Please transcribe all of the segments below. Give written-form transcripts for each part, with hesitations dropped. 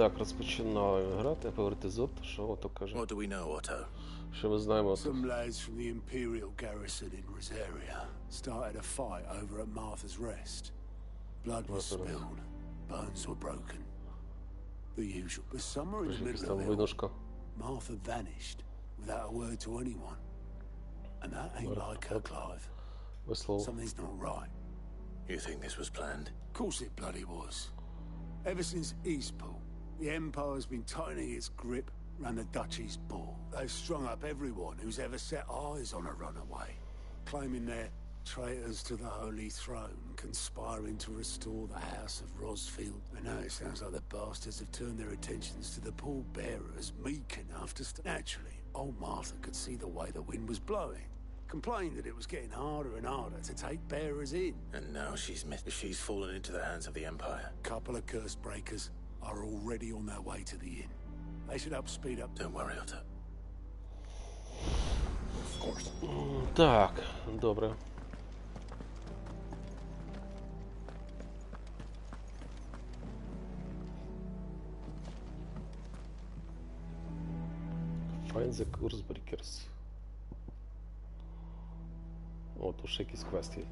Так, розпочинаю грати, поверти зод, що Ото каже. What do we know, Otto? Що ми знаємо, Ото? Some lads from the Imperial garrison in Rosaria started a fight over at Martha's Rest. Blood was spilled, bones were broken. The usual. But somewhere in the middle of it all, Martha vanished without a word to anyone. And that ain't like her, Clive. Something's not right. You think this was planned? Of course it bloody was. Ever since Eastpool, the Empire's been tightening its grip around the Duchy's ball. They've strung up everyone who's ever set eyes on a runaway, claiming they're traitors to the Holy Throne, conspiring to restore the House of Rosfield. And now it sounds like the bastards have turned their attentions to the pallbearers meek enough to naturally, old Martha could see the way the wind was blowing. Complained that it was getting harder and harder to take bearers in. And now she's fallen into the hands of the Empire. Couple of curse breakers are already on their way to the inn. They should help speed up. Don't worry, Otto. Of course. Так, добре. Find the course breakers. О, тут ще якийсь квест є.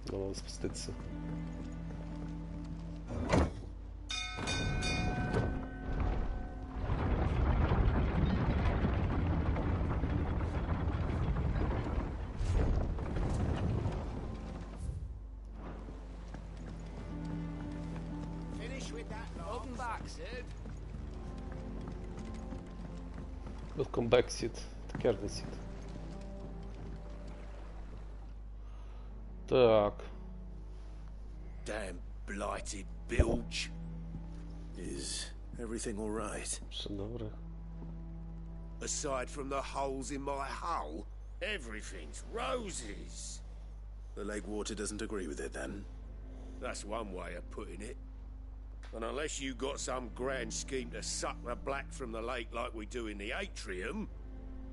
Треба спуститися. Welcome back, Sid. Таке ж не Сід. Так. Damn blighted bilge. Is everything all right? Все добре. Aside from the holes in my hull, everything's roses. The lake water doesn't agree with it, then? That's one way of putting it. And unless you got some grand scheme to suck the black from the lake like we do in the atrium,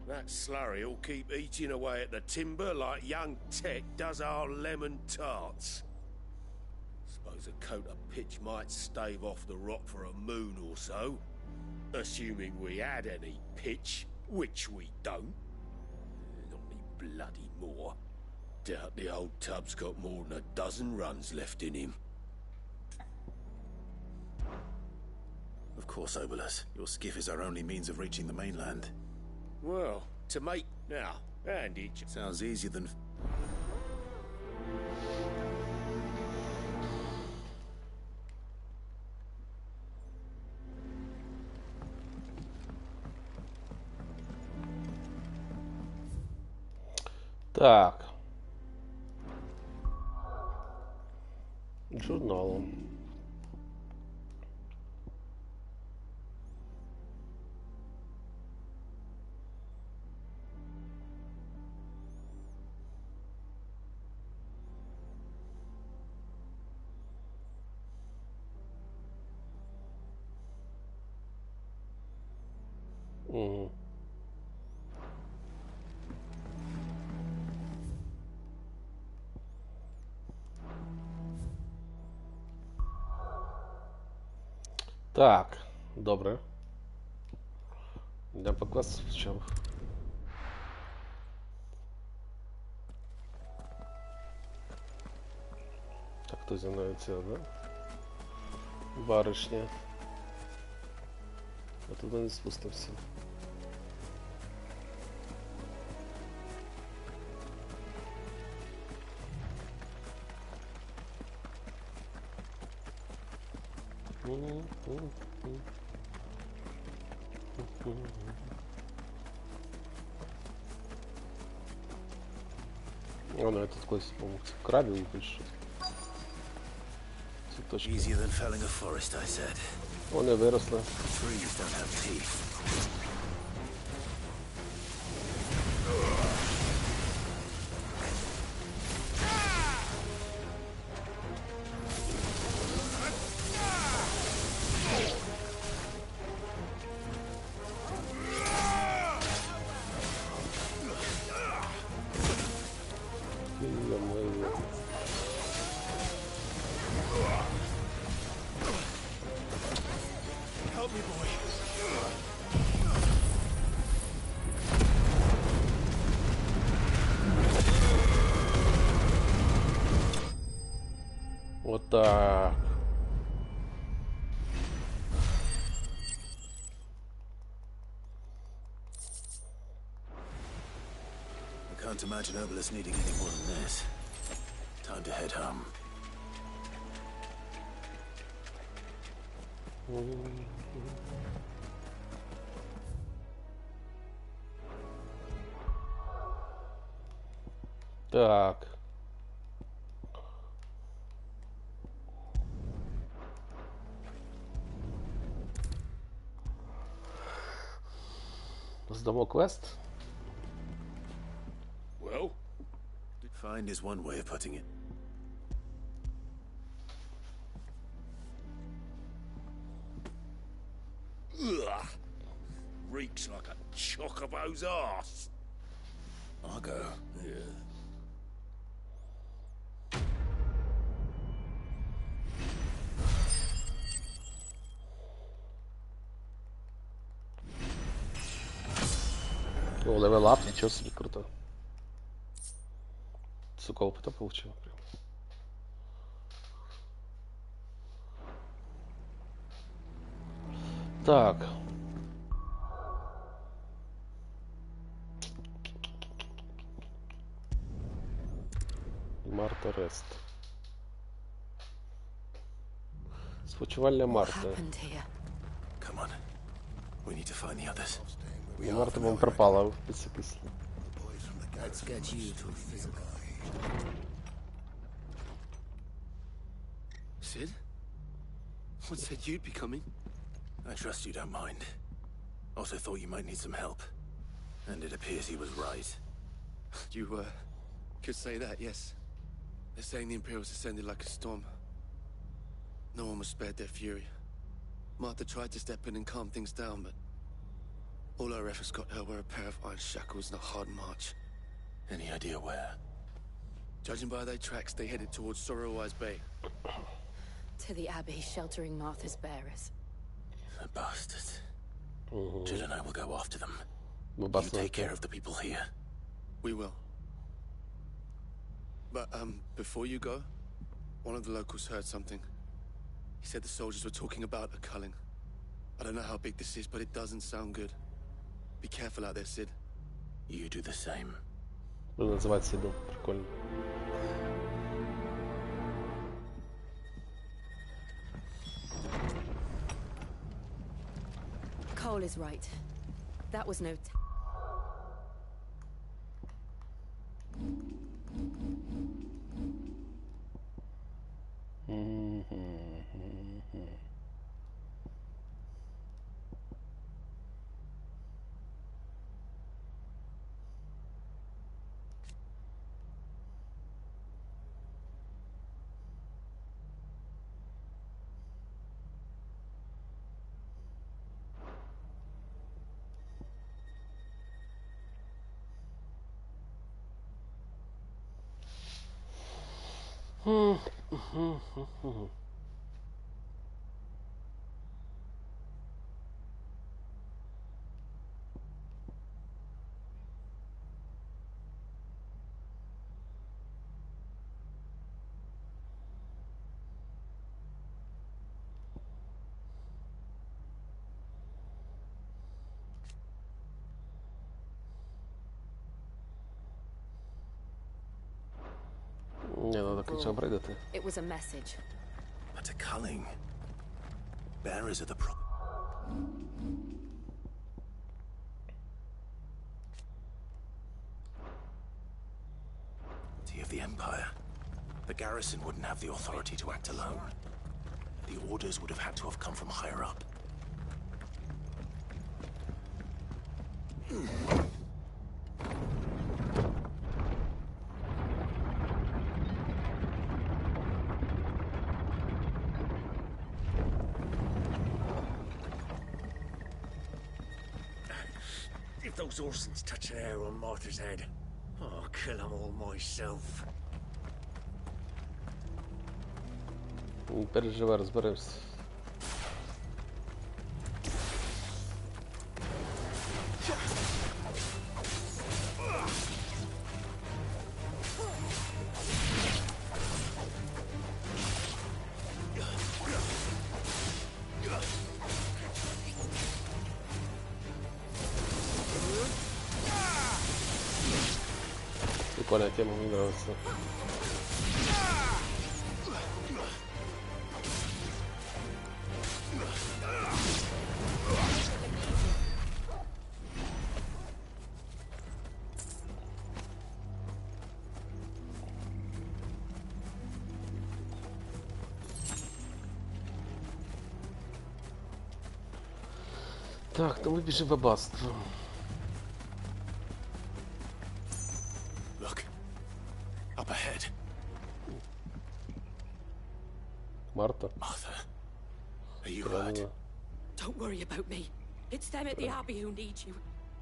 that slurry will keep eating away at the timber like young Tech does our lemon tarts. Suppose a coat of pitch might stave off the rot for a moon or so, assuming we had any pitch, which we don't. Not any bloody more. Doubt the old tub's got more than a dozen runs left in him. Of course, Obolus. Your skiff is our only means of reaching the mainland. Well, to make now, and each sounds easier than... Так. Журналом. Угу. Так, добре. Йдемо по класу спочатку. Так, хто зі мною це, да? Баришня. А тут не спустився. О, ну это такой, по-моему, крабил больше. Цветочки. Easier than felling a forest, I said. Вони виросли. Trees don't have teeth. Вот так. I can't imagine Obelisk needing any more than this. Time to head home. Так. Сдамо квест. Well, Find is one way of putting it. ugh, reeks like a chocobo's arse. I'll go. Yeah. О, левел ап, ничего себе, круто. Сука, опыта получил. Прям. Так. Марта Рест. Спочивальня Марта. Come on. We need to find the others. Ну, Марта, по-моему, пропала в списке. Let's get you to a physical. Sid? What said you'd be coming? I trust you don't mind. Also thought you might need some help. And it appears he was right. You, could say that, yes. They're saying the Imperials descended like a storm. No one was spared their fury. Martha tried to step in and calm things down, but all our efforts got her were a pair of iron shackles and a hard march. Any idea where? Judging by their tracks, they headed towards Sorrowwise Bay. To the Abbey, sheltering Martha's bearers. The bastards. Jill and I will go after them. Мы You take care of the people here. We will. But, before you go, one of the locals heard something. He said the soldiers were talking about a culling. I don't know how big this is, but it doesn't sound good. Be careful out there, Sid. You do the same. Буду называть Сиду. Прикольно. Cole is right. That was no... Не, надо ключом прыгати. It was a message. But a culling. Bearers are the pro... of the Empire. The garrison wouldn't have the authority to act alone. The orders would have had to have come from higher up. If those Orsons touch an arrow on Martha's head, I'll kill them all myself. Не переживай, розберемося. Прикольная тема, мне нравится. Так, ну мы бежим в аббатство. Look. Up ahead. Марта. Martha. Are you hurt? Ранена. Don't worry about me. It's them at the Abbey who need you.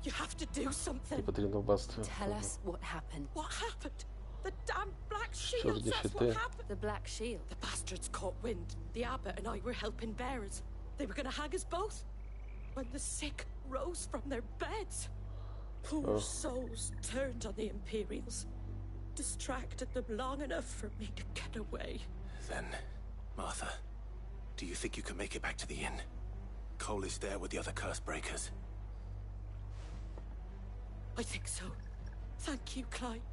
You have to do something. Потрібно в аббатстві. Tell us what happened. What happened? The damn Black Чорні Shields, that's щити. what happened. The Black Shield. The bastards caught wind. The abbot and I were helping bearers. They were gonna hang us both. When the sick rose from their beds. Poor souls turned on the Imperials. Distracted them long enough for me to get away. Then, Martha, do you think you can make it back to the inn? Cole is there with the other curse breakers. I think so. Thank you, Clyde.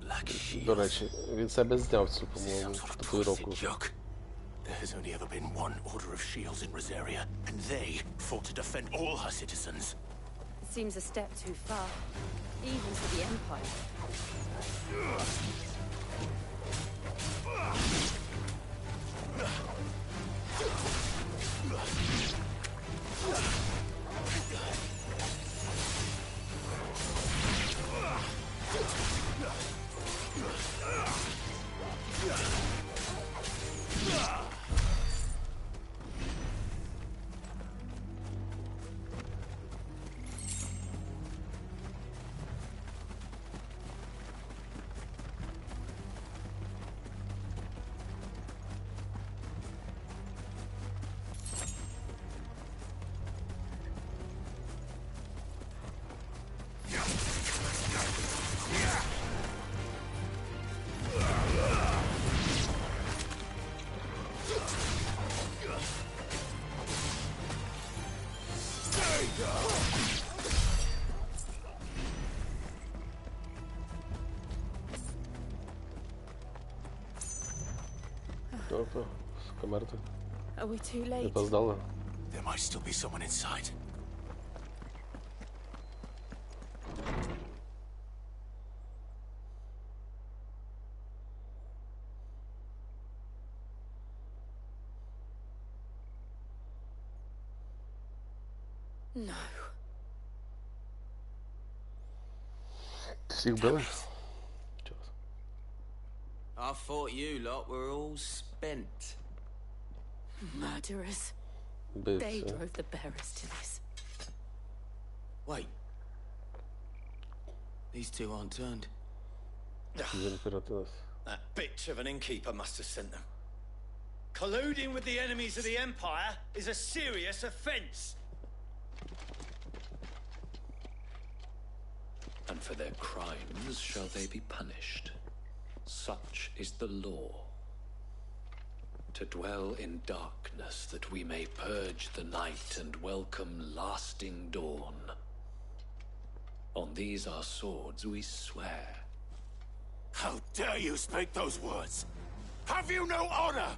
Black До Shields. речі, він себе зняв цю, Some по-моєму, sort of татуїровку. twisted joke. There has only ever been one order of shields in Rosaria, and they fought to defend all her citizens. It seems a step too far. Even for the Empire. Тобто, камерта. Are we too Не late? поздала. There might still be someone inside. No. Всіх били? I thought you lot were all spent. Murderers. They Бився. drove the bearers to this. Wait. These two aren't turned. Він перетилась. That bitch of an innkeeper must have sent them. Colluding with the enemies of the Empire is a serious offense. And for their crimes shall they be punished. Such is the law. To dwell in darkness that we may purge the night and welcome lasting dawn. On these our swords we swear. How dare you speak those words? Have you no honor?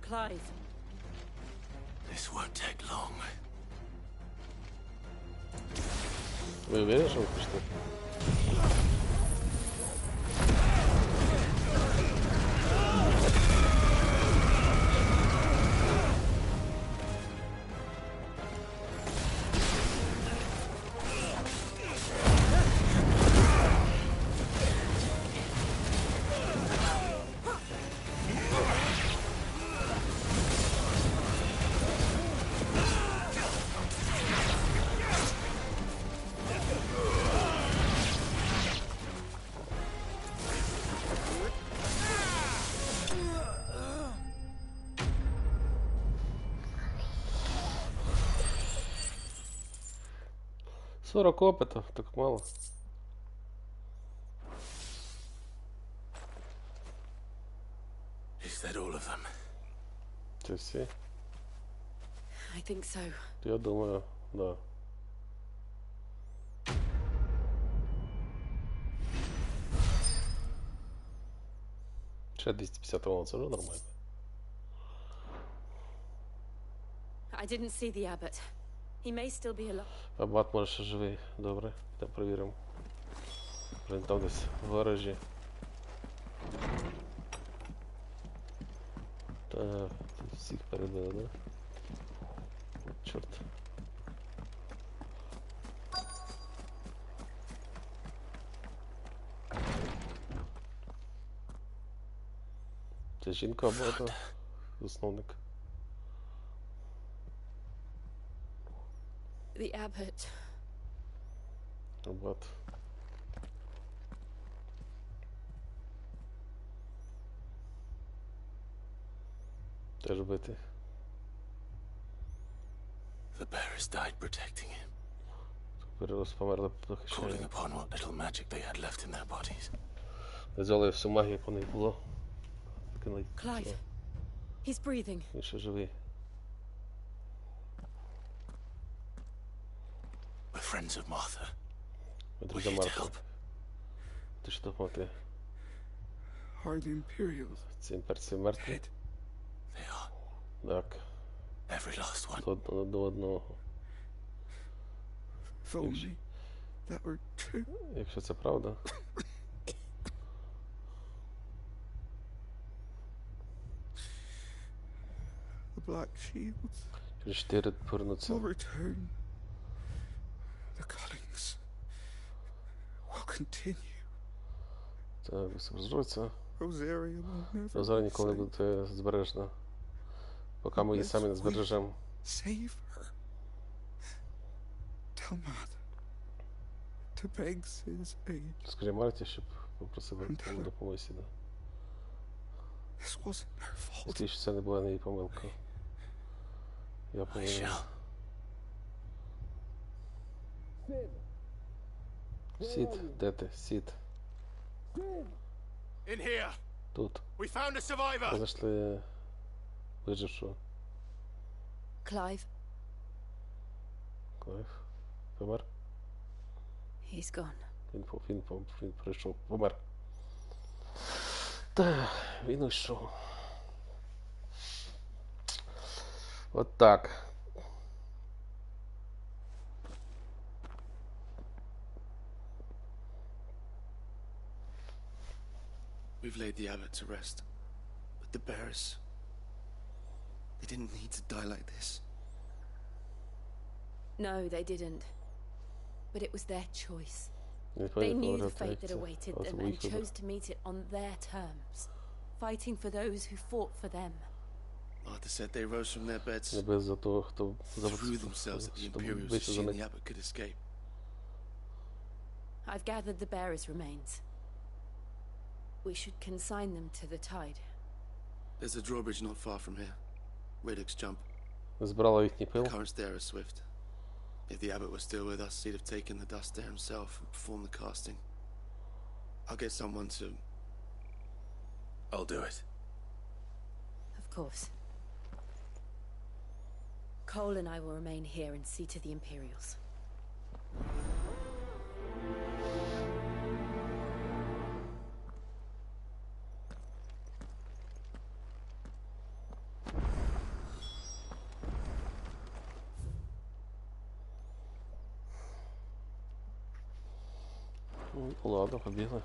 Clive. This won't take long. Ви уверені, що ви пішли? Сорок опитов, так мало. Is that all of them? Це всі. I think so. Я думаю, да. Ще 250 волн, це вже нормально. I didn't see the abbot. He may still be alive. Абат може ще живий. Добре, йдемо перевіримо. Він там десь в гаражі. Так, тут всіх перебили, да? Чорт. Це жінка або засновник? The abbot. Абат. Теж битий. The bearers died protecting him, Перерос померли, calling захищає. upon what little magic they had left in their bodies. Взяли всю магію, яку в них було. Кинули. Clive. He's breathing. Він ще живий. We're friends of Martha. Ми We're друзі here to Марти. help. Ти що допомогти? Are the Imperials Ці імперці мертві? dead? They are. Так. Every last one. До одного. If only that were true. Якщо це правда. The Black Shields Через 4 повернуться. will return. The cuttings will continue. Так, все розроться. Rosaria will never Розарія be ніколи не saved. буде збережена. Поки ми її самі не збережемо. Save her. Tell Mother to beg his aid. Скажи Марті, щоб попросила допомоги. Да. This wasn't her fault. Якщо що це не була її помилка. Я повинен. Сід, де ти? Сід. In here. Тут. We found a Ми survivor. знайшли вижившого. Clive. Клайв. Помер? He's gone. Він прийшов. Помер. Так, він уйшов. От так. We've laid the abbot to rest. But the bearers, they didn't need to die like this. No, they didn't. But it was their choice. They They knew the fate that awaited them and chose to meet it on their terms, fighting for those who fought for them. Martha said they rose from their beds, Не без за того, хто threw themselves at the Imperials as she and the abbot could escape. I've gathered the bearers' remains. We should consign them to the tide. There's a drawbridge not far from here. Radix jump. Збирала їхній пил. The currents there are swift. If the abbot was still with us, he'd have taken the dust there himself and performed the casting. I'll get someone to... I'll do it. Of course. Cole and I will remain here and see to the Imperials. Ладно, побігли.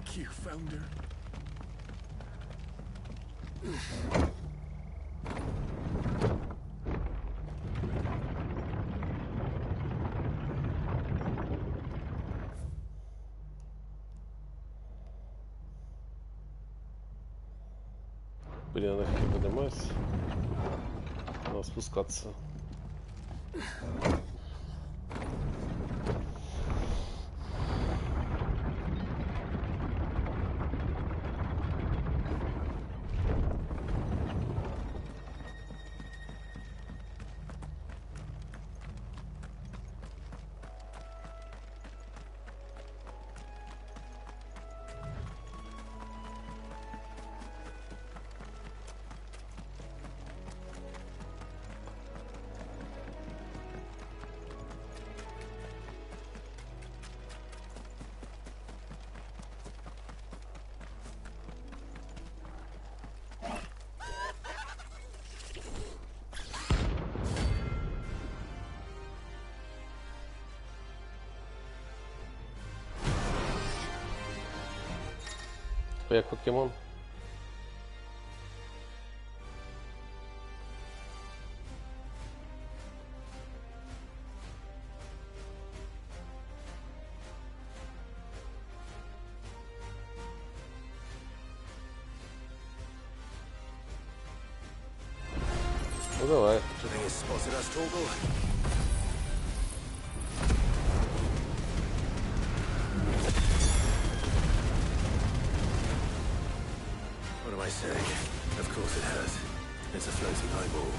Thank you, Founder. Блин, нафиг я поднимаюсь. Надо спускаться. Як покемон. Ну давай. What am I saying? Of course it has. It's a floating eyeball.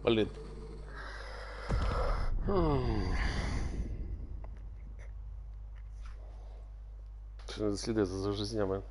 Блин. Треба слідити за жизнями.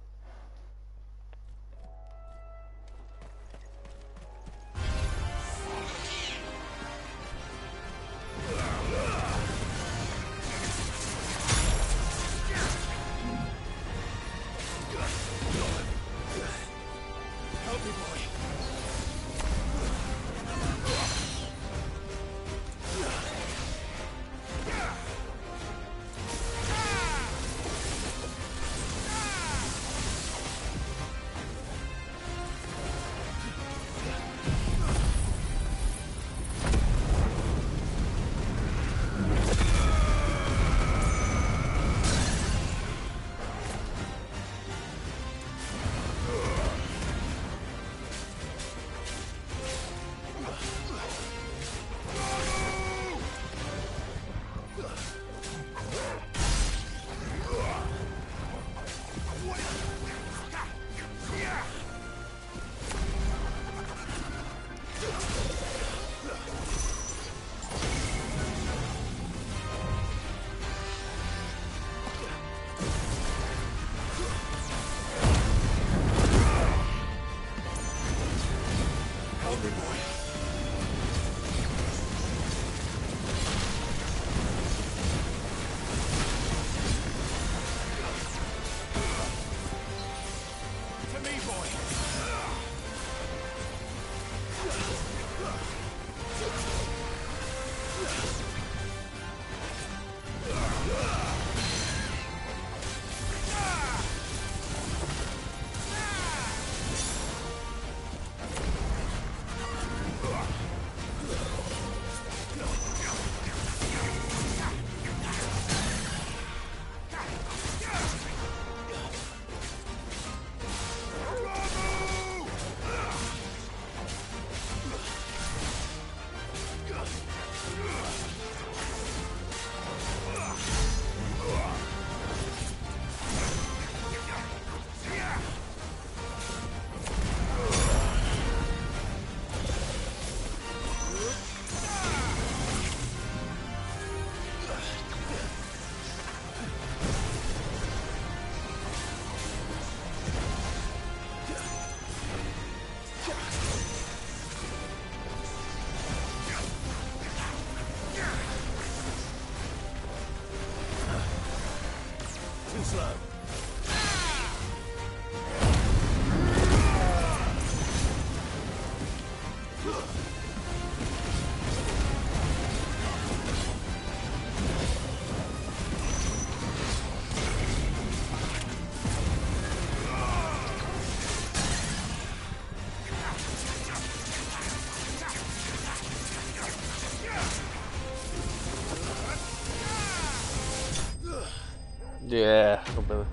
робили.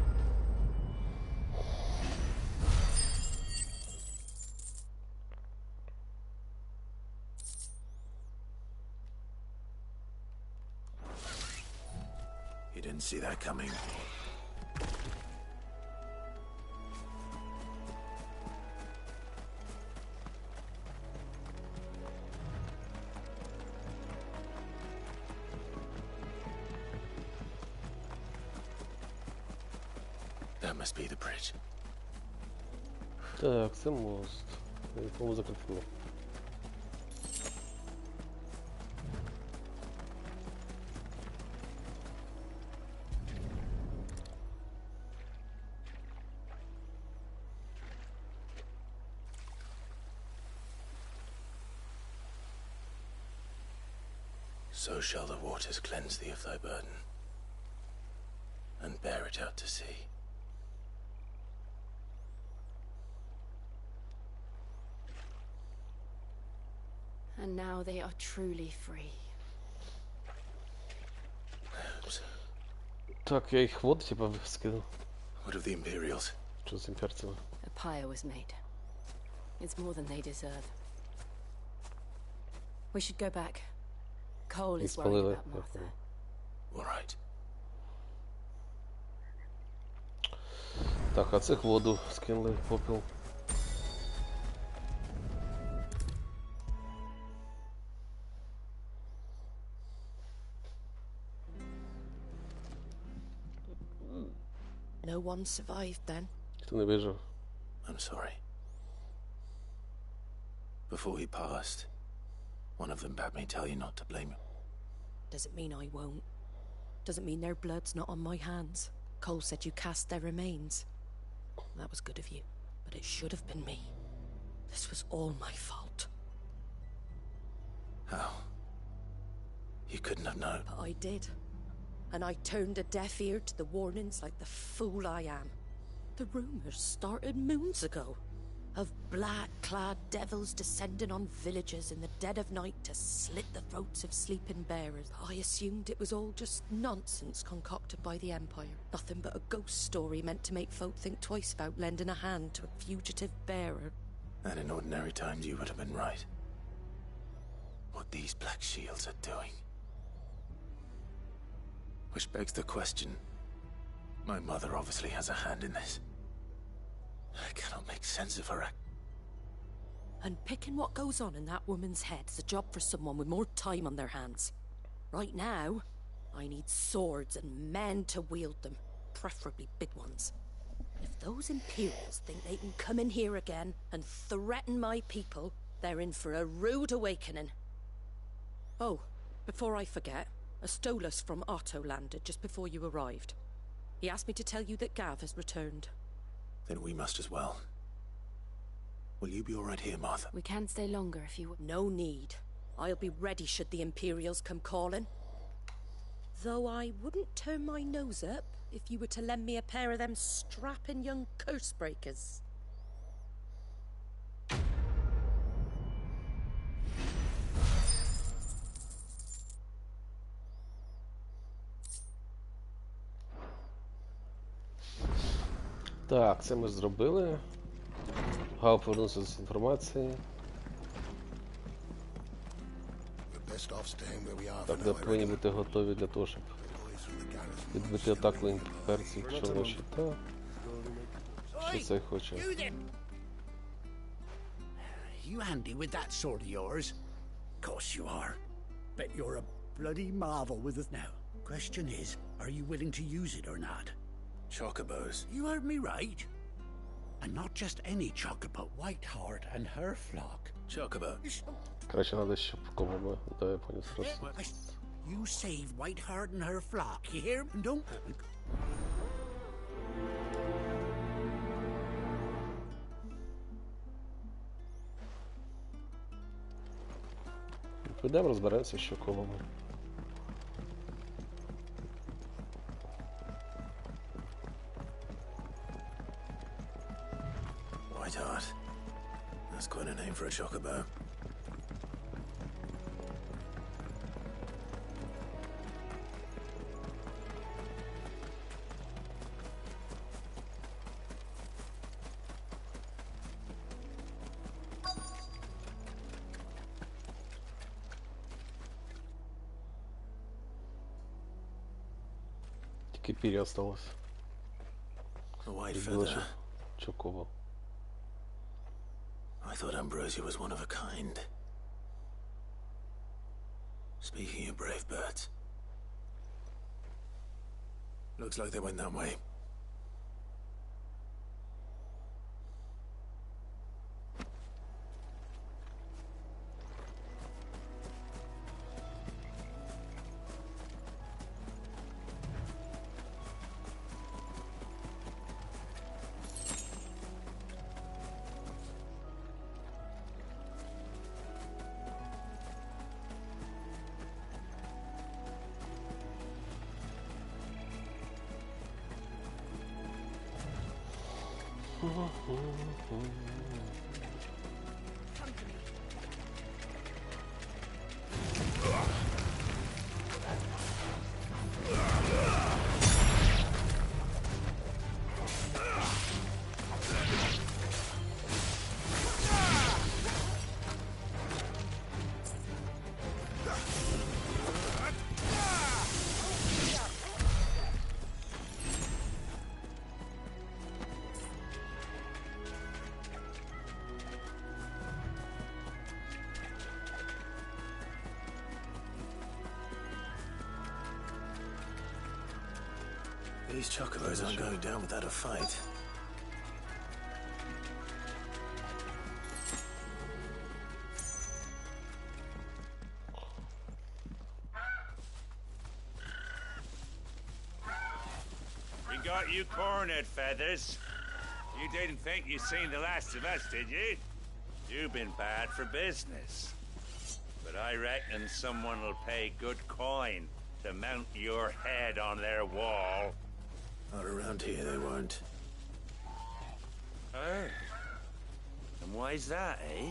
You didn't see that coming. That must be the bridge. Так, це мост. Якому закріпили. So shall the waters cleanse thee of thy burden, and bear it out to sea. And now they are truly free. Так, я їх воду типа скинув. What of the Imperials? Що з імперцями? A pyre was made. It's more than they deserve. We should go back. Cole is worried about Martha. All right. Так, а цих воду скинули попіл. No one survived then. Хто не вижив? I'm sorry. Before he passed, one of them bade me tell you not to blame him. Doesn't mean I won't. Doesn't mean their blood's not on my hands. Cole said you cast their remains. That was good of you, but it should have been me. This was all my fault. How? You couldn't have known. But I did. And I turned a deaf ear to the warnings like the fool I am. The rumors started moons ago. Of black-clad devils descending on villages in the dead of night to slit the throats of sleeping bearers. I assumed it was all just nonsense concocted by the Empire. Nothing but a ghost story meant to make folk think twice about lending a hand to a fugitive bearer. And in ordinary times you would have been right. What these Black Shields are doing. Which begs the question, my mother obviously has a hand in this. I cannot make sense of her act. And picking what goes on in that woman's head is a job for someone with more time on their hands. Right now, I need swords and men to wield them, preferably big ones. If those Imperials think they can come in here again and threaten my people, they're in for a rude awakening. Oh, before I forget, a Stolas from Otto landed just before you arrived. He asked me to tell you that Gav has returned. Then we must as well. Will you be all right here, Martha? We can stay longer if you... No need. I'll be ready should the Imperials come calling. Though I wouldn't turn my nose up if you were to lend me a pair of them strapping young curse breakers. Так, це ми зробили. Гау повернувся з інформації. Так, де повинні бути готові для того, щоб відбити атаку імперців, якщо вони щита. Що це хоче? You handy with that sword of yours? Course you are. Bet you're a bloody marvel with it now. Question is, are you willing to use it or not? Chocobos. You heard me right. And not just any chocobo. Whiteheart and her flock. Chocobo. Краще надо, щоб кому би. Да, я понял сразу. You save Whiteheart and her flock, you hear? And don't... Підемо розберемося, що кому ми. Whiteheart. That's quite a name for a chocobo. Тільки пір'я осталось. A white Було feather. чоково. I thought Ambrosia was one of a kind. Speaking of brave birds. Looks like they went that way. These chocobos aren't going down without a fight. We got you cornered, Feathers. You didn't think you'd seen the last of us, did you? You've been bad for business. But I reckon someone will pay good coin to mount your head on their wall. Not around here, they won't. Oh. And why's that, eh?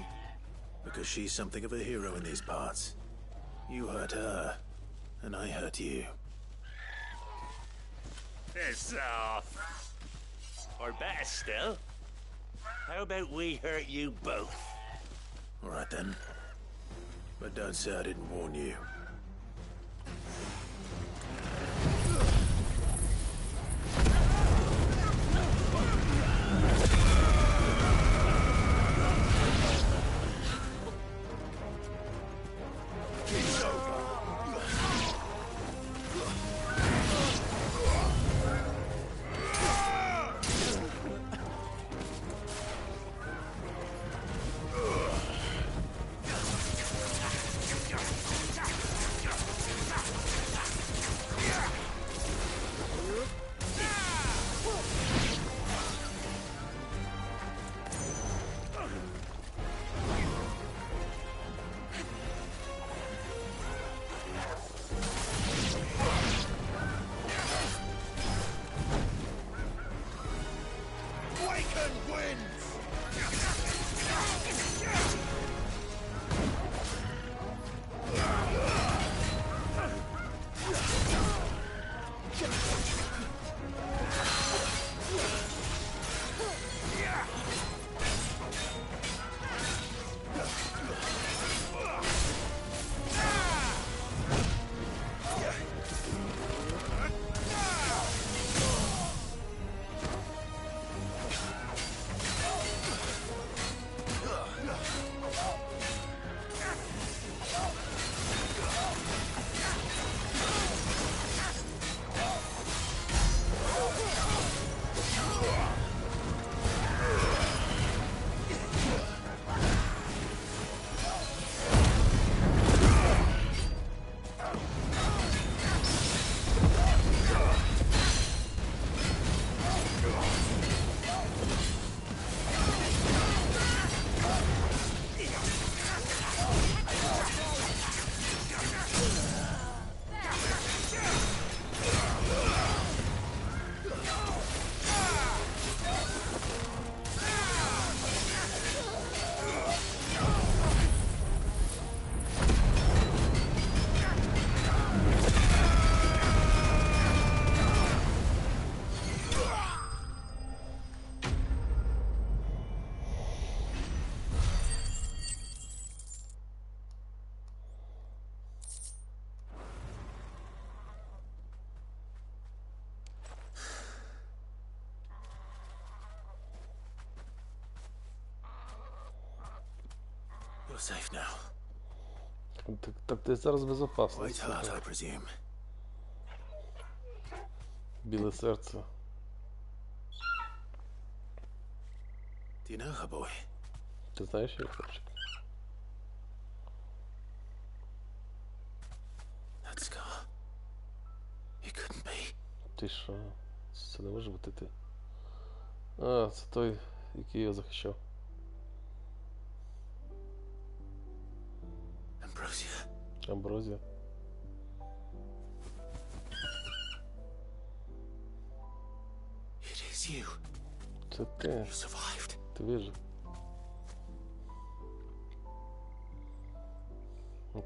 Because she's something of a hero in these parts. You hurt her, and I hurt you. Piss off. Or better still, how about we hurt you both? All right then. But don't say I didn't warn you. You're safe now. Так ти зараз безопасний. White heart, I presume. Біле серце. Do you know her, boy? Ти знаєш її, хлопчик? That scar. It couldn't be. Ти що? Це не може бути ти. А, це той, який його захищав. Ambrosia. Амброзія. It is you. Це ти. You survived. Ти вижив.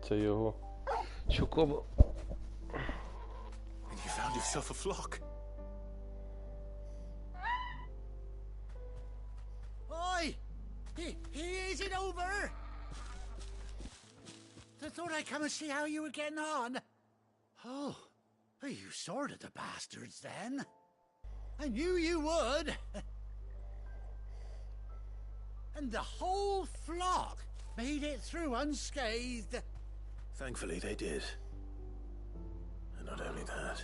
Це його. Чукоба. And you found yourself a flock. Oi! Is it over? I thought I'd come and see how you were getting on. Oh, you sorted the bastards then. I knew you would. And the whole flock made it through unscathed. Thankfully, they did. And not only that.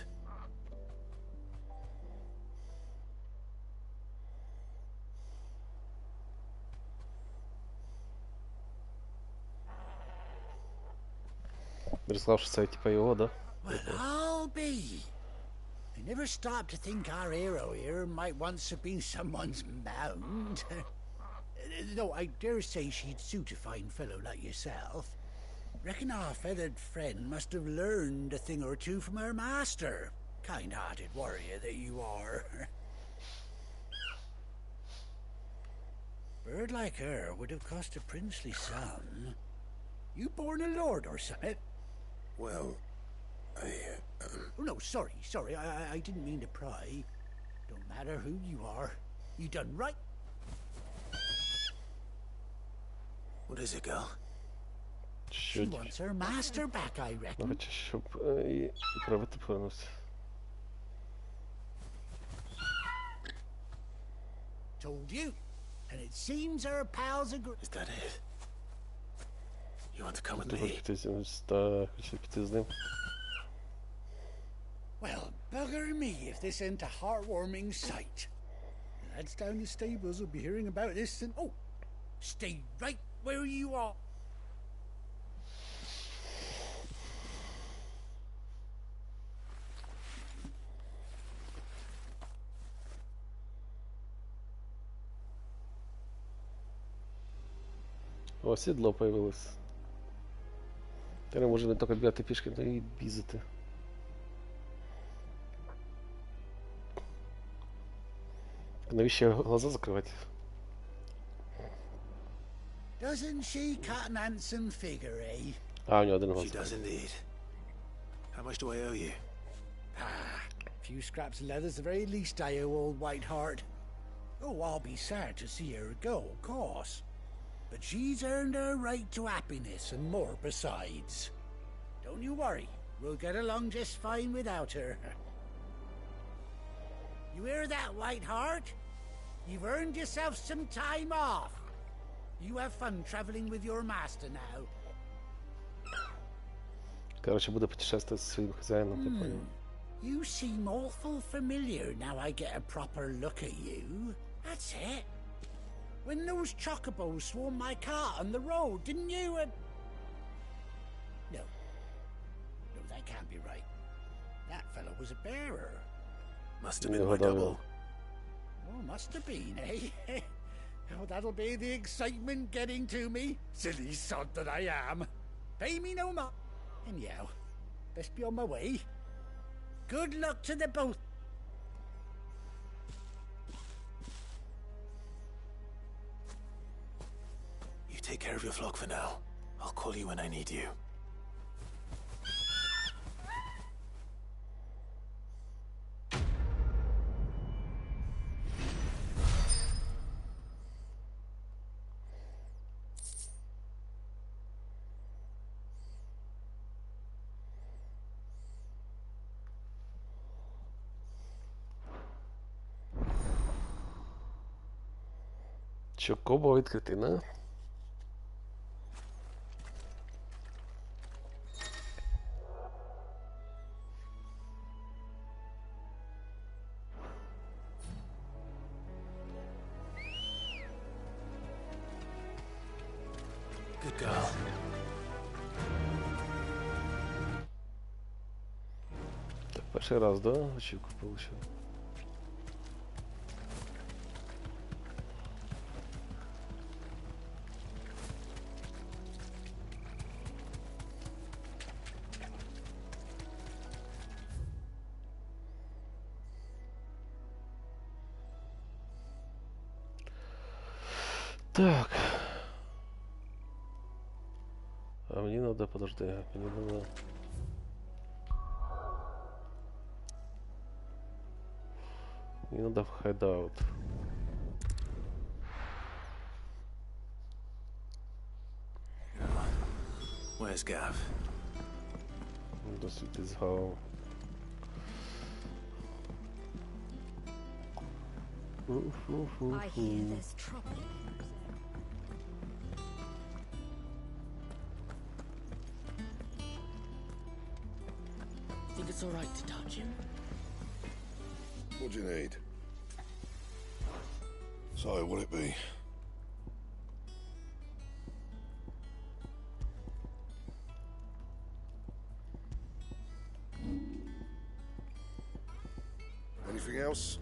Мирослав, що це типа його, да? Well, I'll be. I never stopped to think our hero here might once have been someone's mount. Though I dare say she'd suit a fine fellow like yourself. Reckon our feathered friend must have learned a thing or two from her master. Kind-hearted warrior that you are. Bird like her would have cost a princely sum. You born a lord or something? Well, Oh, no, sorry. I didn't mean to pry. Don't matter who you are. You done right. What is it, girl? She wants her master back, I reckon. Хоче, щоб і правити повернувся. Told you. And it seems her pals agree. Is that it? You want to come with Ти хочеш me? піти з ним? Та, хочеш піти з ним? Well, bugger me if this ain't a heartwarming sight. The lads down the stables will be hearing about this and... Oh, stay right where you are. О, сідло появилось. Тепер може не тільки бігати пішки, но і бізати. Навіщо глаза закривати? Doesn't she cut an handsome figure, eh? А, у нього один глаз. She does indeed. How much do I owe you? A few scraps of leather's the very least I owe old Whiteheart. Oh, I'll be sad to see her go, of course. But she's earned her right to happiness and more besides. Don't you worry, we'll get along just fine without her. You hear that, Whiteheart? You've earned yourself some time off. You have fun traveling with your master now. Короче, буде путешествовать зі своїм хазяїном, я понял. You seem awful familiar now I get a proper look at you. That's it. When those chocobos swarmed my cart on the road, didn't you? No. No, that can't be right. That fellow was a bearer. Must have been my double. Oh, must have been, eh? Oh, that'll be the excitement getting to me. Silly sod that I am. Pay me no more. Anyhow, best be on my way. Good luck to the both. You take care of your flock for now. I'll call you when I need you. Чокоба відкритий, не? Good girl. Так, перший раз, да, ачивку получил? Так. А мне надо, подожди, мне надо... Мне надо в хайдаут. Where's Gav? Досить згадав. I hear there's trouble. Think it's all right to touch him? What do you need? So, what'll it be? Anything else?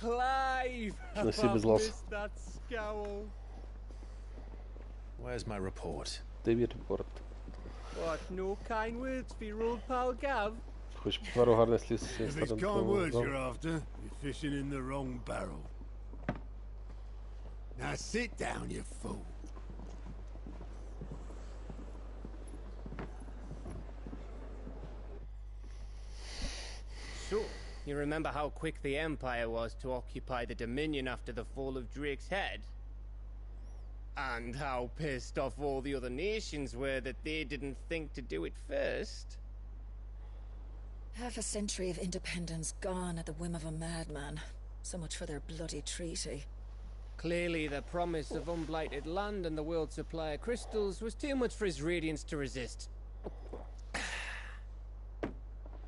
Clive! Nasi bez lasu. Missed that scowl. Where's my report? Тобі репорт. What, no kind words for your old pal Gav? Хоч пару гарних слів з цієї If it's сторони, kind words то- you're after, you're fishing in the wrong barrel. Now sit down, you fool. So, you remember how quick the Empire was to occupy the Dominion after the fall of Drake's head? And how pissed off all the other nations were that they didn't think to do it first? Half a century of independence gone at the whim of a madman. So much for their bloody treaty. Clearly, the promise of unblighted land and the world's supply of crystals was too much for his radiance to resist.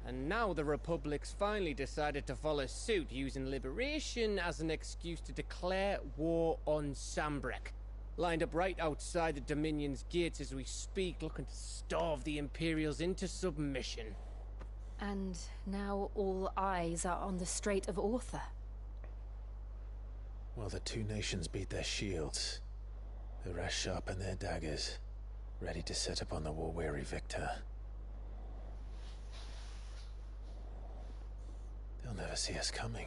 And now the Republic's finally decided to follow suit, using liberation as an excuse to declare war on Sambrek. Lined up right outside the Dominion's gates as we speak, looking to starve the Imperials into submission. And now all eyes are on the Strait of Author. While the two nations beat their shields, the rest sharpen their daggers, ready to set upon the war-weary victor. They'll never see us coming.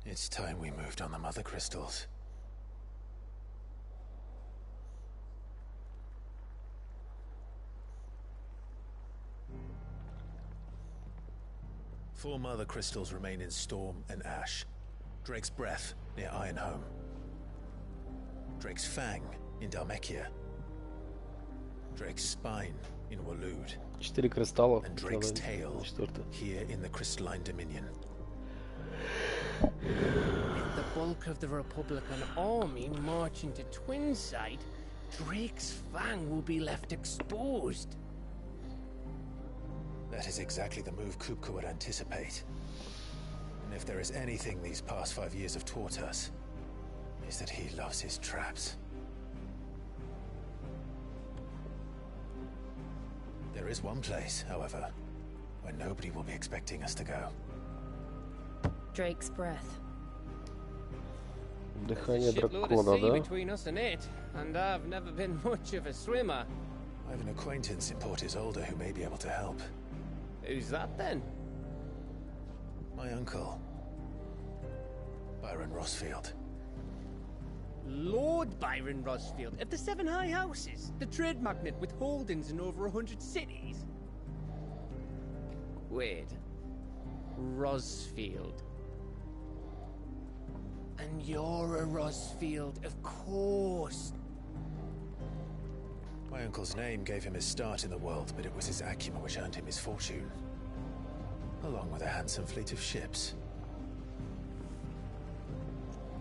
It's time we moved on the mother crystals. Four mother crystals remain in Storm and Ash. Drake's Breath near Ironhome. Drake's Fang in Dhalmekia. Drake's Spine in Waloed. 4 кристалла. And Drake's Tail Четвертый. here in the Crystalline Dominion. With the bulk of the Republican army marching to Twinside, Drake's Fang will be left exposed. That is exactly the move Kupka would anticipate. And if there is anything these past 5 years have taught us, is that he loves his traps. There is one place, however, where nobody will be expecting us to go. Drake's Breath. Дыхание Shitload дракона, of sea да? between us and it, and I've never been much of a swimmer. I have an acquaintance in Port Isolde who may be able to help. Who's that then? My uncle, Byron Rossfield. Lord Byron Rosfield of the Seven High Houses, the trade magnate with holdings in over 100 cities. Wait, Rosfield. And you're a Rosfield, of course. My My uncle's name gave him his start in the world, but it was his acumen which earned him his fortune, along with a handsome fleet of ships.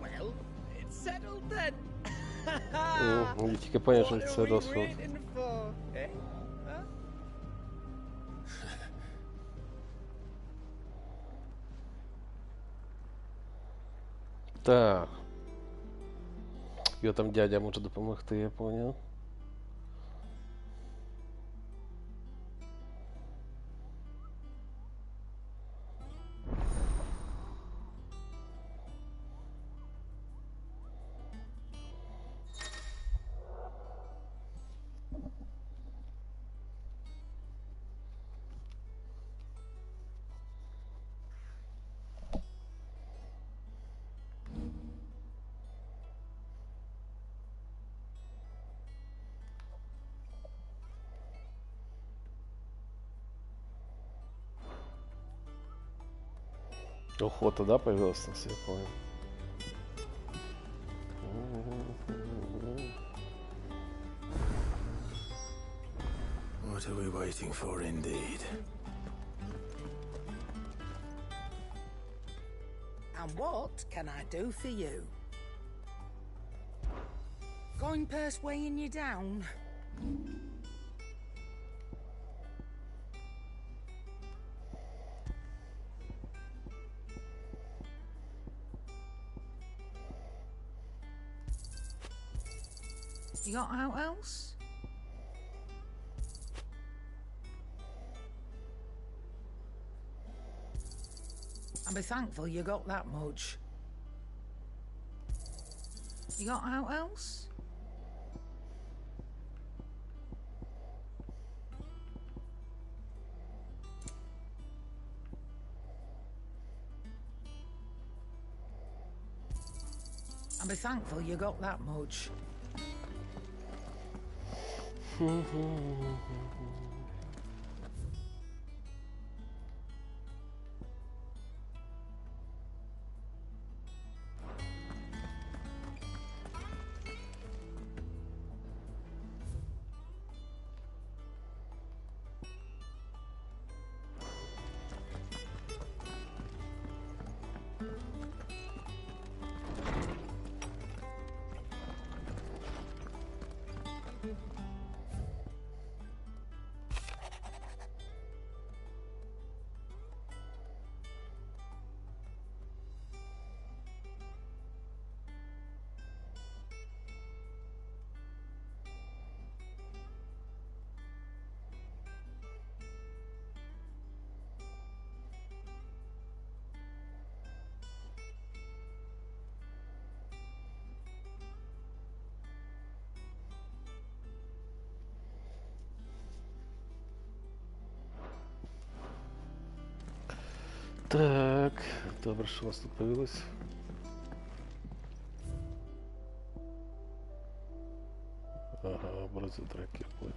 Well, it's settled then. Я тільки поняв, що це розсуд. Waiting for, eh? Huh? Так. Його там дядя може допомогти, я поняв. Охота, да, появилась у нас, я понял. What are we waiting for, indeed? And what can I do for you? Going purse weighing you down? You got out else? And be thankful you got that much. You got out else? And be thankful you got that much. Так, добре, що у нас тут появилось. Ага, образи треки, я понял.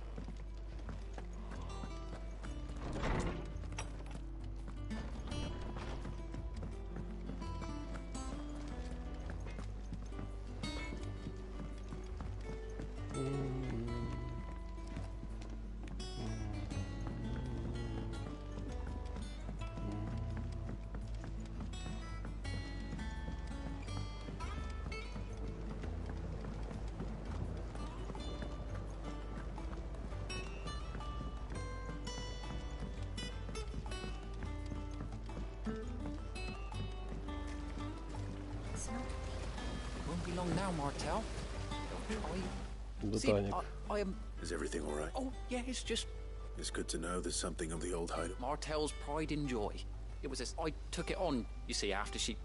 Won't be long now, Martel. Botanic. I am. Is everything all right? Oh, yeah, it's just It's good to know there's something of the old hideout. Martel's pride and joy. It was as I took it on, you see, after she...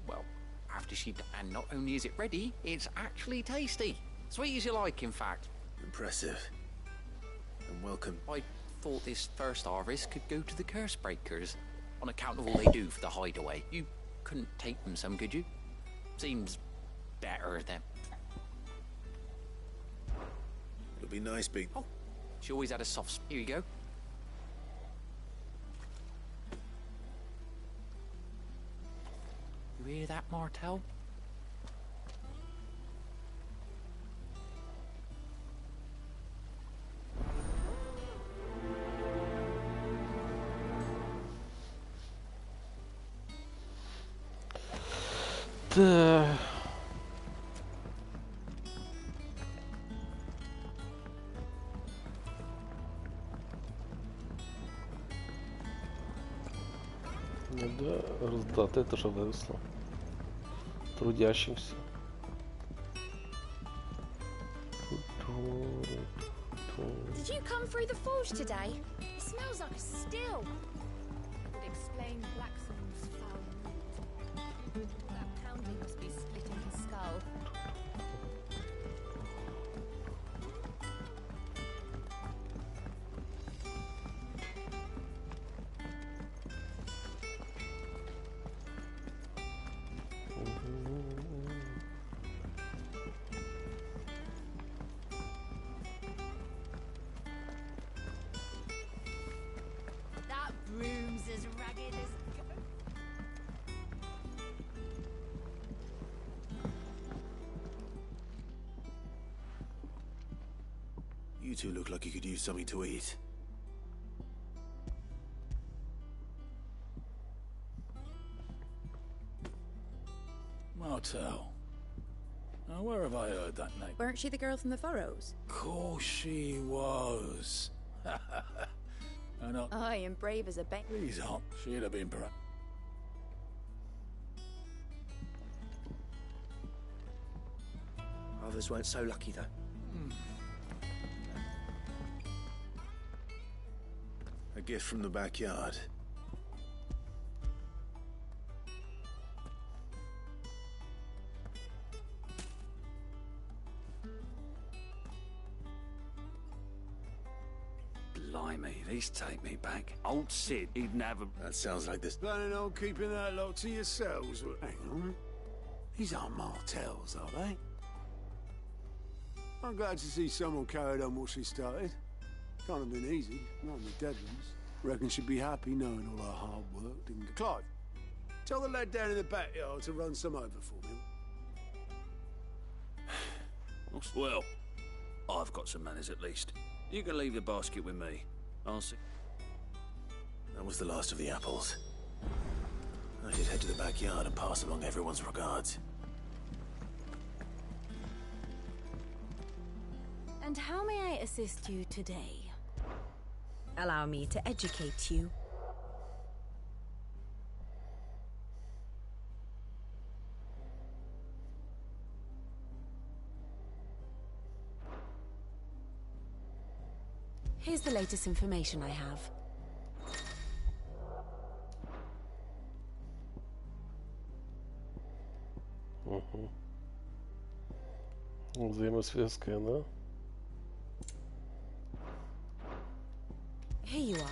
Well, after she... And not only is it ready, it's actually tasty. Sweet as you like, in fact. Impressive. And welcome. I thought this first harvest could go to the curse breakers, on account of all they do for the hideaway. You couldn't take them some, could you? Seems better than... It'll be nice being... Oh, she always had a soft... Here you go. You hear that, Martel? Надо раздать это же весло трудящимся. Did you come through the forge today? It smells like a still. Would explain Blackson's foul mood. That pounding must be splitting his skull. That broom's as ragged as... You two look like you could use something to eat. Martel. Now, where have I heard that name? Weren't she the girl from the furrows? Course she was. And Aye, and brave as a bank. these aren't. She'd have been Others weren't so lucky, though. A gift from the backyard. Blimey, these take me back. Old Sid, he'd never... That sounds like this. Planning on keeping that lot to yourselves? Hang on. These aren't Martels, are they? I'm glad to see someone carried on what she started. Can't have been easy, not in the dead ones. Reckon she'd be happy knowing all her hard work, didn't you? Clive, tell the lad down in the backyard to run some over for me. Well, I've got some manners at least. You can leave the basket with me. I'll see. That was the last of the apples. I should head to the backyard and pass along everyone's regards. And how may I assist you today? Allow me to educate you. Here's the latest information I have. Взаимосвязка, да? Here you are.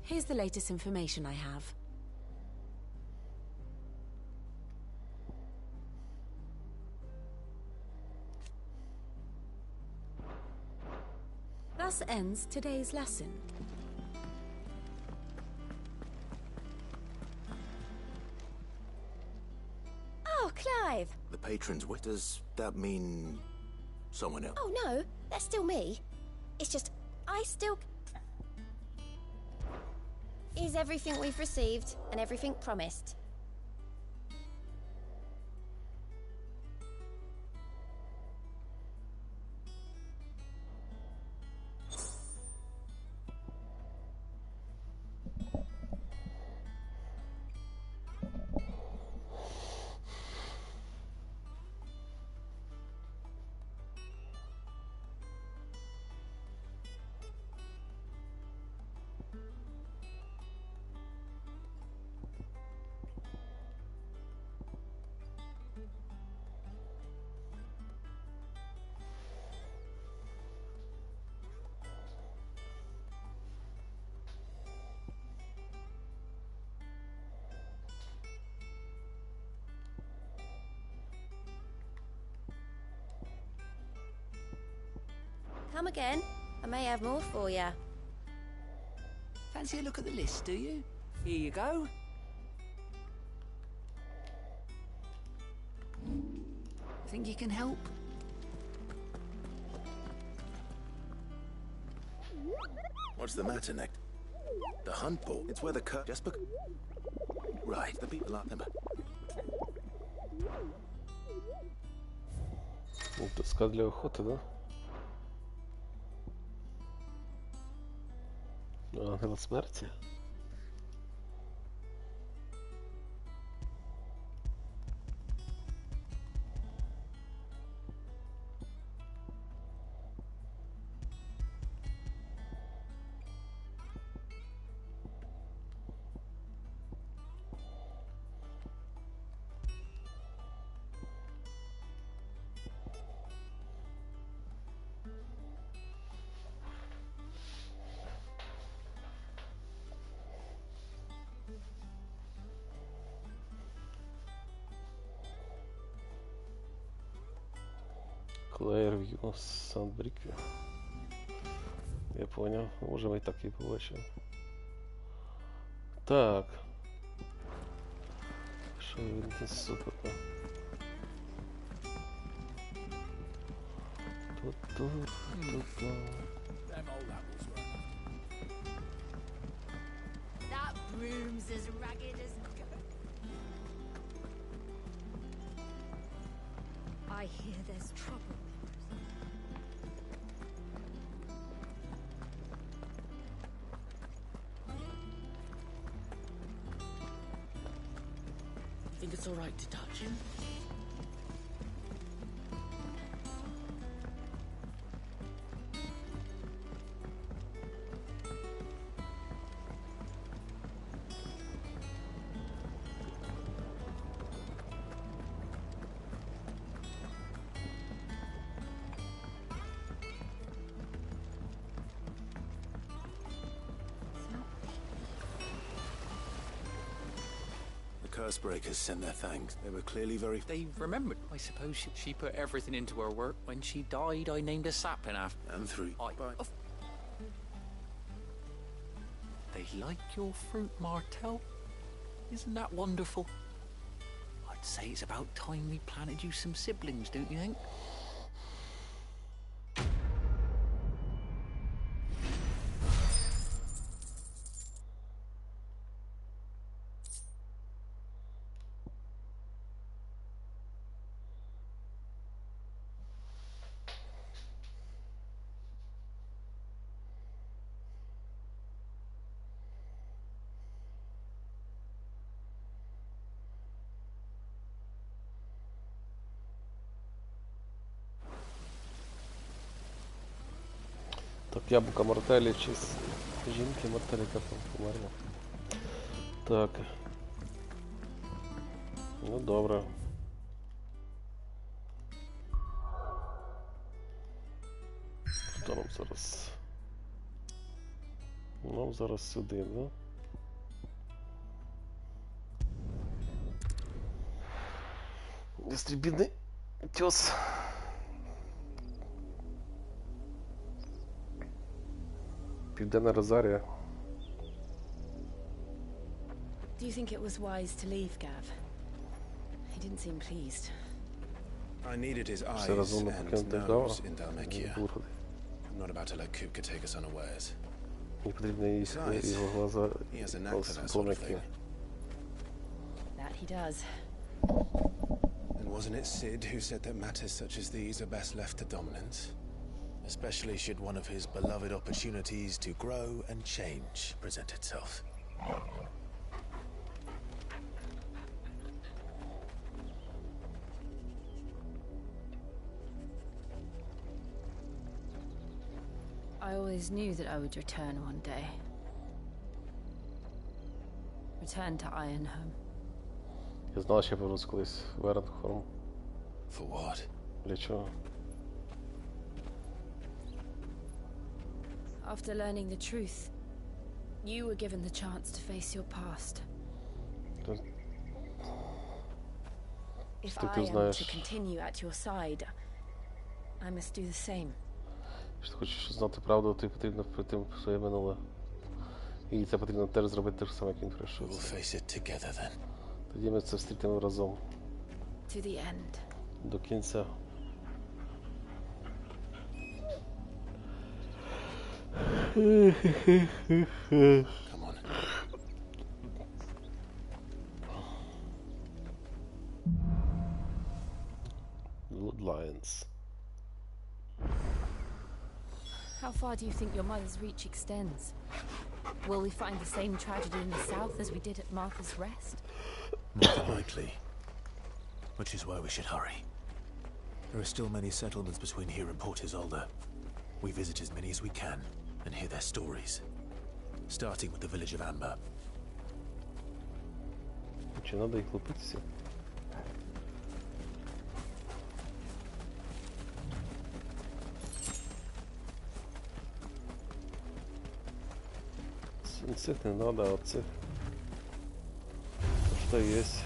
Here's the latest information I have. Thus ends today's lesson. Oh, Clive! The patron's wit. Does that mean someone else? Oh, no, that's still me. It's just, I still... Is everything we've received and everything promised? Come again. I may have more for you. Fancy a look at the list, do you? Here you go. Think you can help? What's the matter, Nick? The hunt ball. It's where the just right, the people are them. Доска для охоты, да? Ангел смерти. Клейрвью Сандбрике. Я понял. Уже мы так и побачили. Так. Що він супер. That broom's as ragged as I hear there's trouble. You think it's all right to touch him? Cursebreakers sent their thanks. They were clearly very... They remembered. I suppose she put everything into her work. When she died, I named a sapling after... And three. They like your fruit, Martel. Isn't that wonderful? I'd say it's about time we planted you some siblings, don't you think? Так, яблука Мартелі чи з жінки Мартелі, яка там померла. Так. Ну, добре. Що нам зараз? Нам зараз сюди, да? Ястребиный тёс. Південна Розарія. Do you think it was wise to leave, Gav? He didn't seem pleased. I needed his eyes Все розумно and покинути nose Гава. in Dalmekia. I'm not about to let Kupka take us unawares. Не потрібно їсти його глаза He has a knack for that sort of thing. That he does. And wasn't it Sid who said that matters such as these are best left to dominance? Especially should one of his beloved opportunities to grow and change present itself. I always knew that I would return one day. Return to Ironhome. Я знала, що я повернусь колись в Еренхорм. For what? Для чого? After learning the truth, you were given the chance to face your past. If I am to continue at your side, I must do the same. Якщо ти хочеш знати правду, то потрібно пройти своє минуле. І це потрібно теж зробити те ж саме, як він пройшов. Тоді ми це встрітимо разом. To the end. До кінця. Come on. Bloodlines. How far do you think your mother's reach extends? Will we find the same tragedy in the south as we did at Martha's Rest? Not likely. Which is why we should hurry. There are still many settlements between here and Port Isolde. We visit as many as we can and hear their stories. Starting with the village of Amber. Чи надо їх лупити всі? Цих не надо, а цих что есть.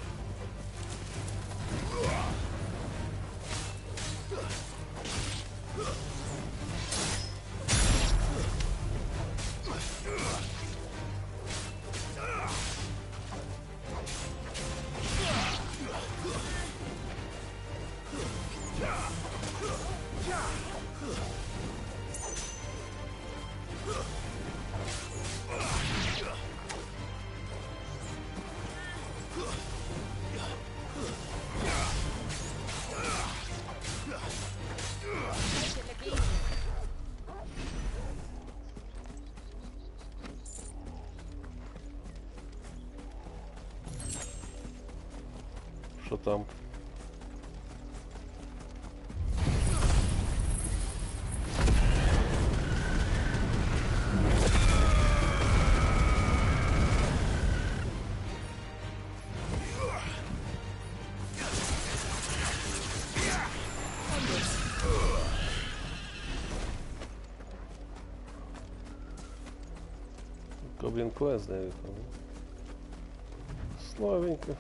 Що там? Гоблин квест, да, славенько.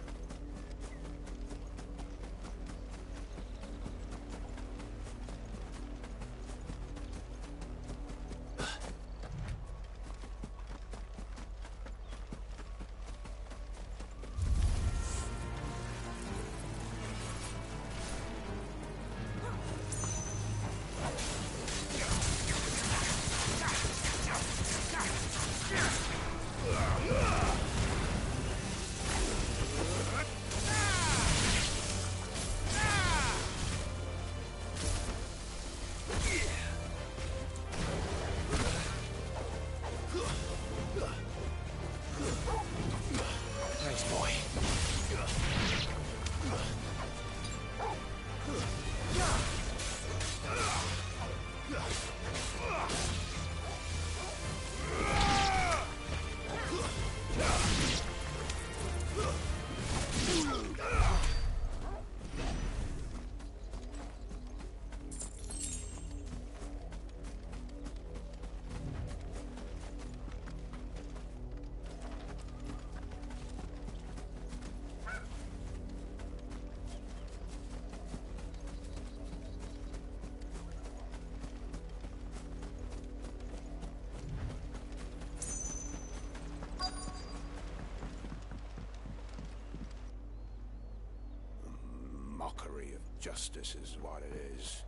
Mockery of justice is what it is.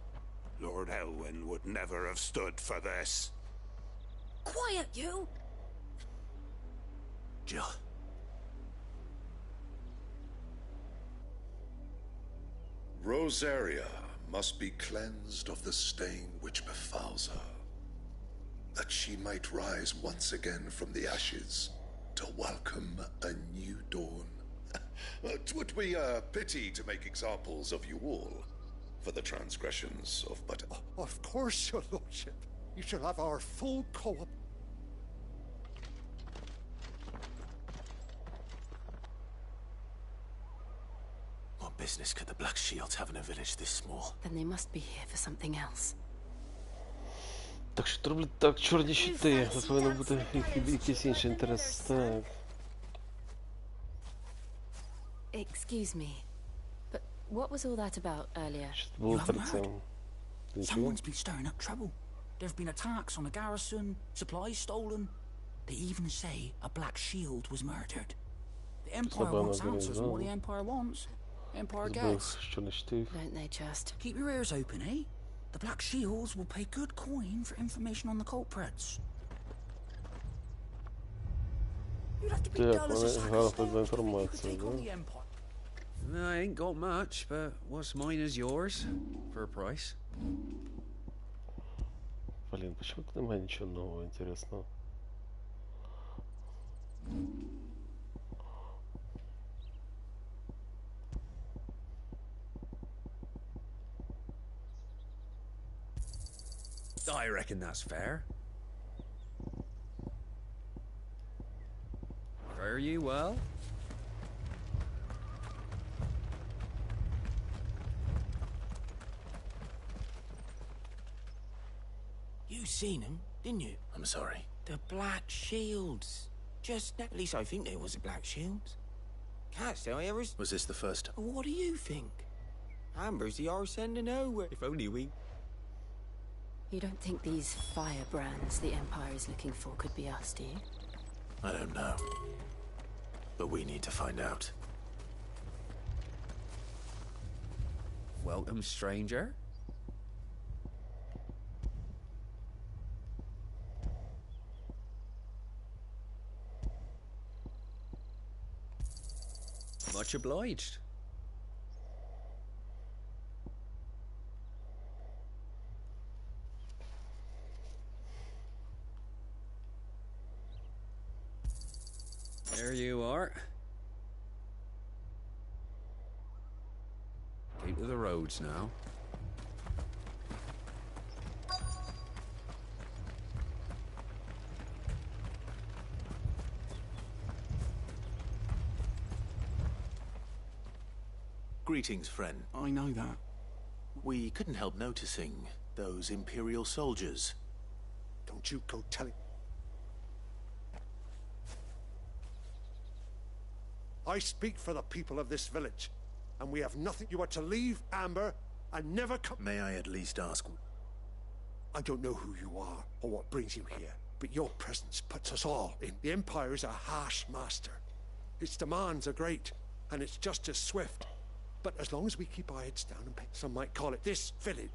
Lord Elwyn would never have stood for this. Quiet, you! Jill. Rosaria must be cleansed of the stain which befouls her, that she might rise once again from the ashes to welcome a new dawn. 'Twould be a pity to make examples of you all for the transgressions of but... Of course, your lordship. You shall have our full co-op. What business could the Black Shields have in a village this small? Then they must be here for something else. Так що роблять так, чорні щити. Це повинен бути якийсь інший інтерес. Так. Excuse me, but what was all that about earlier? Було перед цим. Someone's been stirring up trouble. There've been attacks on the garrison, supplies stolen. They even say a Black Shield was murdered. The Empire wants answers, and what the Empire wants, Empire gets. Don't they just? Keep your ears open, eh? The Black Shields will pay good coin for information on the culprits. You'd have to be dull as a sack of stone to think you could take on the Empire. I ain't got much, but what's mine is yours, for a price. Блин, почему тут нема ничего нового интересного? I reckon that's fair. Fare you well? You seen them, didn't you? I'm sorry. The Black Shields. Just, at least I think there was a Black Shields. Can't say I ever... Was this the first? What do you think? Amber's the arse end of nowhere. If only we... You don't think these firebrands the Empire is looking for could be us, do you? I don't know. But we need to find out. Welcome, stranger. Much obliged. There you are. Keep to the roads now. Greetings, friend. I know that. We couldn't help noticing those Imperial soldiers. Don't you go telling... I speak for the people of this village, and we have nothing. You are to leave Amber and never come... May I at least ask... I don't know who you are or what brings you here, but your presence puts us all in. The Empire is a harsh master. Its demands are great, and its justice swift. But as long as we keep our heads down and pay, some might call it this village,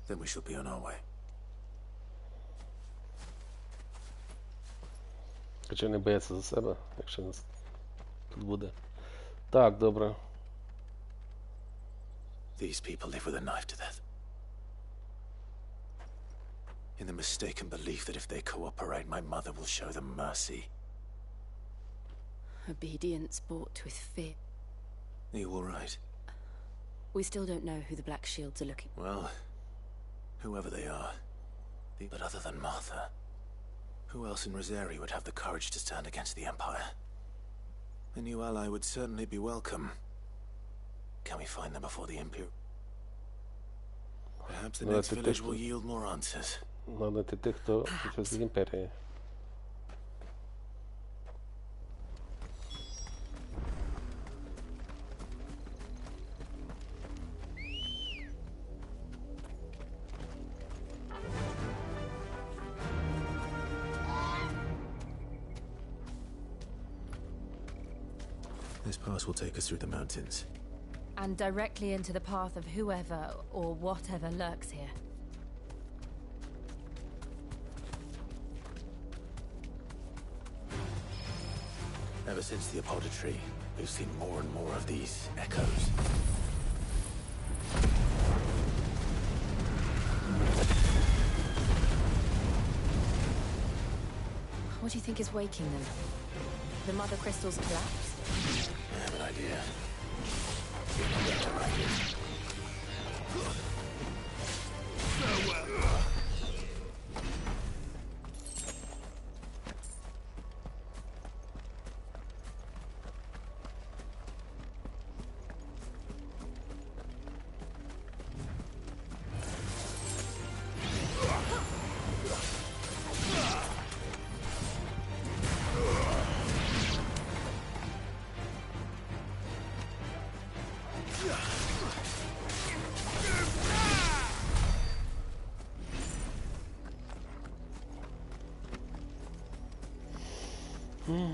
then we shall be on our way. Хоча не бояться за себе, якщо нас тут буде. Так, добре. These people live with a knife to death. In the mistaken belief that if they cooperate, my mother will show them mercy. Obedience bought with fear. Are you all right? We still don't know who the Black Shields are looking for. Well, whoever they are. But other than Martha, who else in Rosari would have the courage to stand against the Empire? A new ally would certainly be welcome. Can we find them before the Imperial? Perhaps the next village will yield more answers. Надо найти тих, хто пішов з імперії. This pass will take us through the mountains. And directly into the path of whoever or whatever lurks here. Ever since the Apothecary, we've seen more and more of these echoes. What do you think is waking them? The Mother Crystal's collapse? I have an idea. More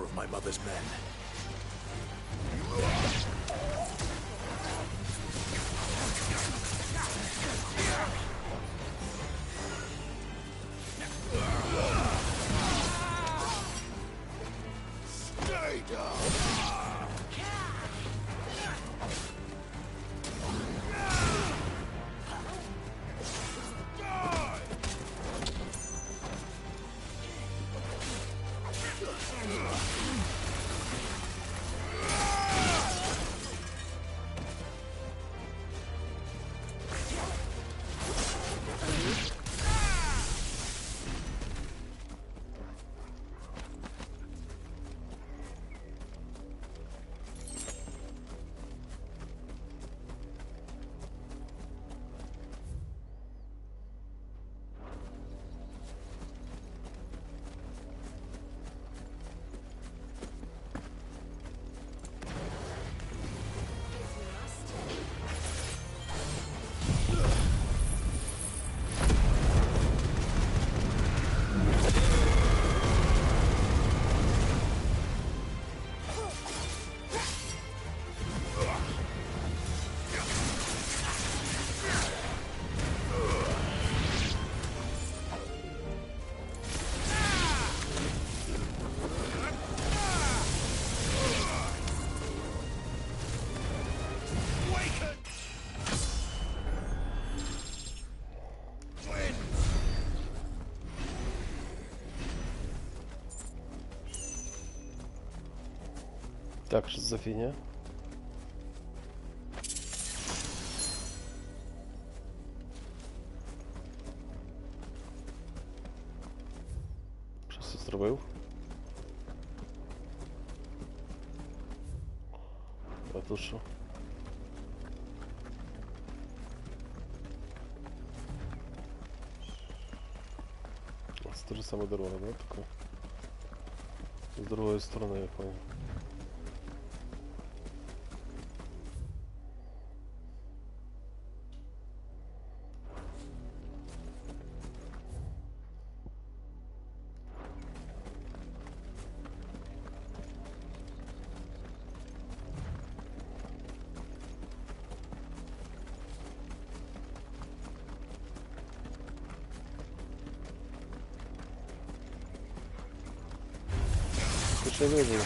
of my mother's men. Stay down! Так, что за фигня? Щось я зробив? А тут що? Це та же самая дорога, да, такая? С другой стороны, я понял. Что выжил?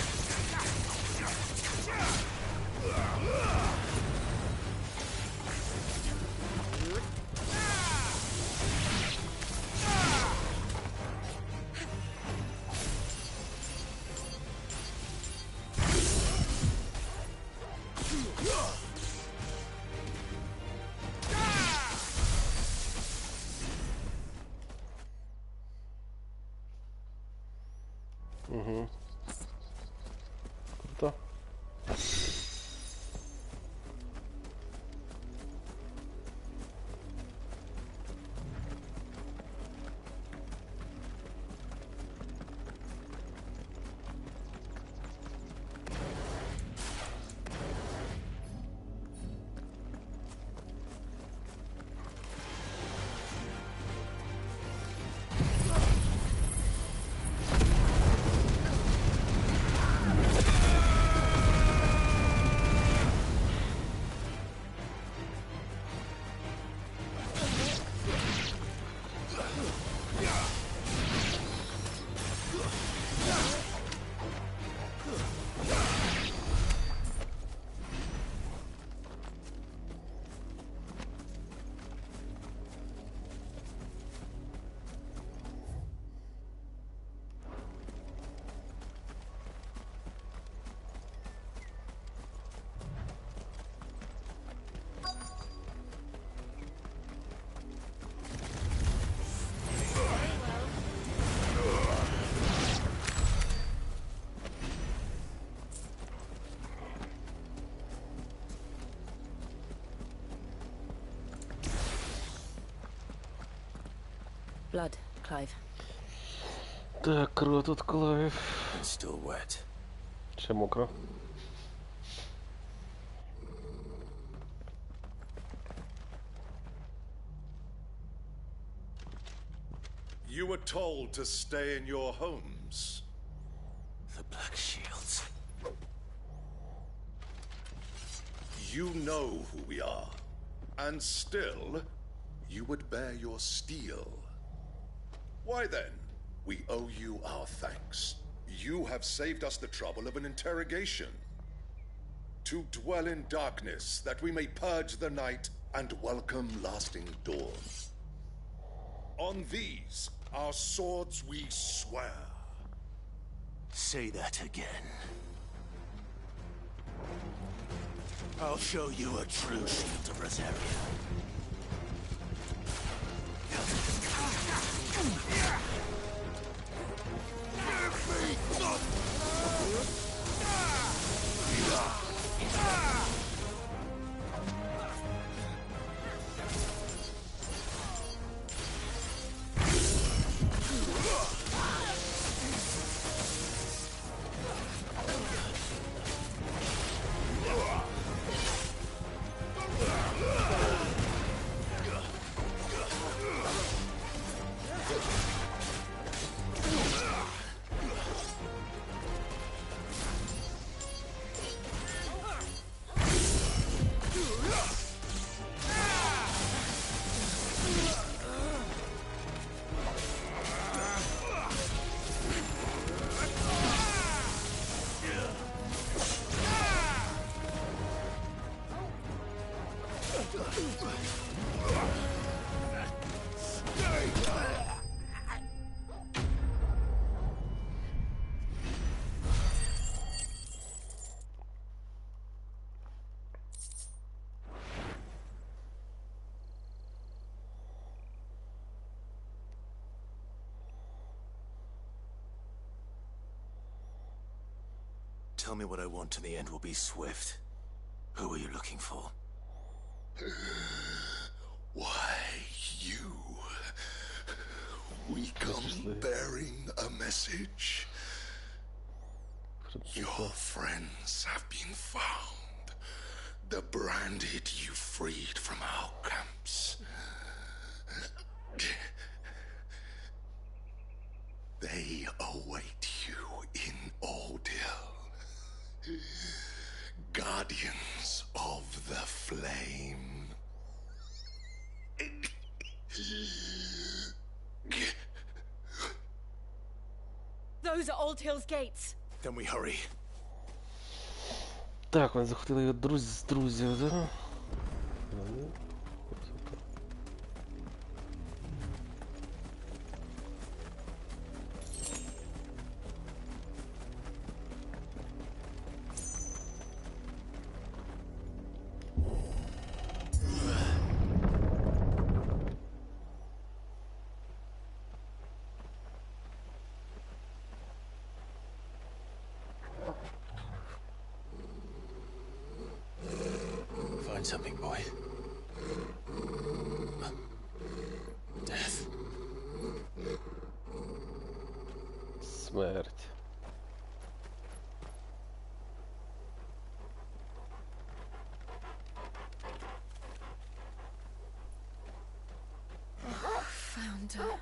Угу. Круто. Blood, Clive. Так, крот от Клайв. Still wet. Ще мокро. You were told to stay in your homes. The Black Shields. You know who we are. And still, you would bear your steel. Why then, we owe you our thanks. You have saved us the trouble of an interrogation. To dwell in darkness, that we may purge the night and welcome lasting dawn. On these, our swords we swear. Say that again. I'll show you a true shield of Rosaria. Tell me what I want and the end will be swift. Who are you looking for? Why, you? We come bearing a message. Your friends have been found. The branded you freed from our camps. They await you in Ordeal. Guardians of the Flame. Those are Old Hill's gates. Then we hurry. Так, вони захотіли його друзів, да? Find something, boy. Death. Смерть. Found her.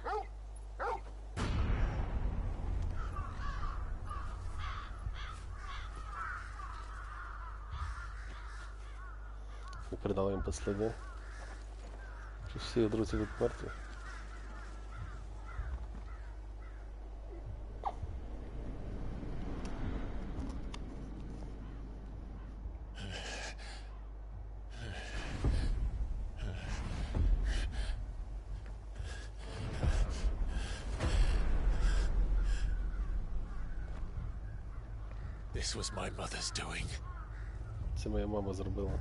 І передали їм посліднє. Чи всі друзі тут мертві? This was my mother's doing. Це моя мама зробила.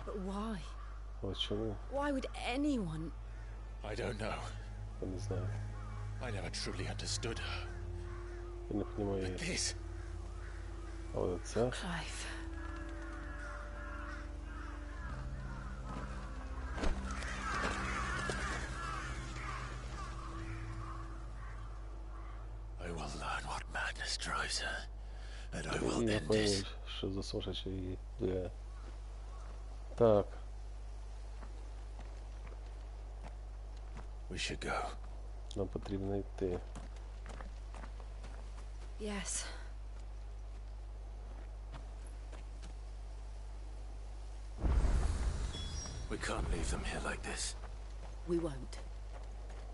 But why? Ось чому? Why would anyone? I don't know. Я не знаю. I never truly understood her. Я не розумію її. But this. Але це... Clive. This drives her, and I will end it. Що за сумасшедший її дує. Так. We should go. Нам потрібно йти. Yes. We can't leave them here like this. We won't.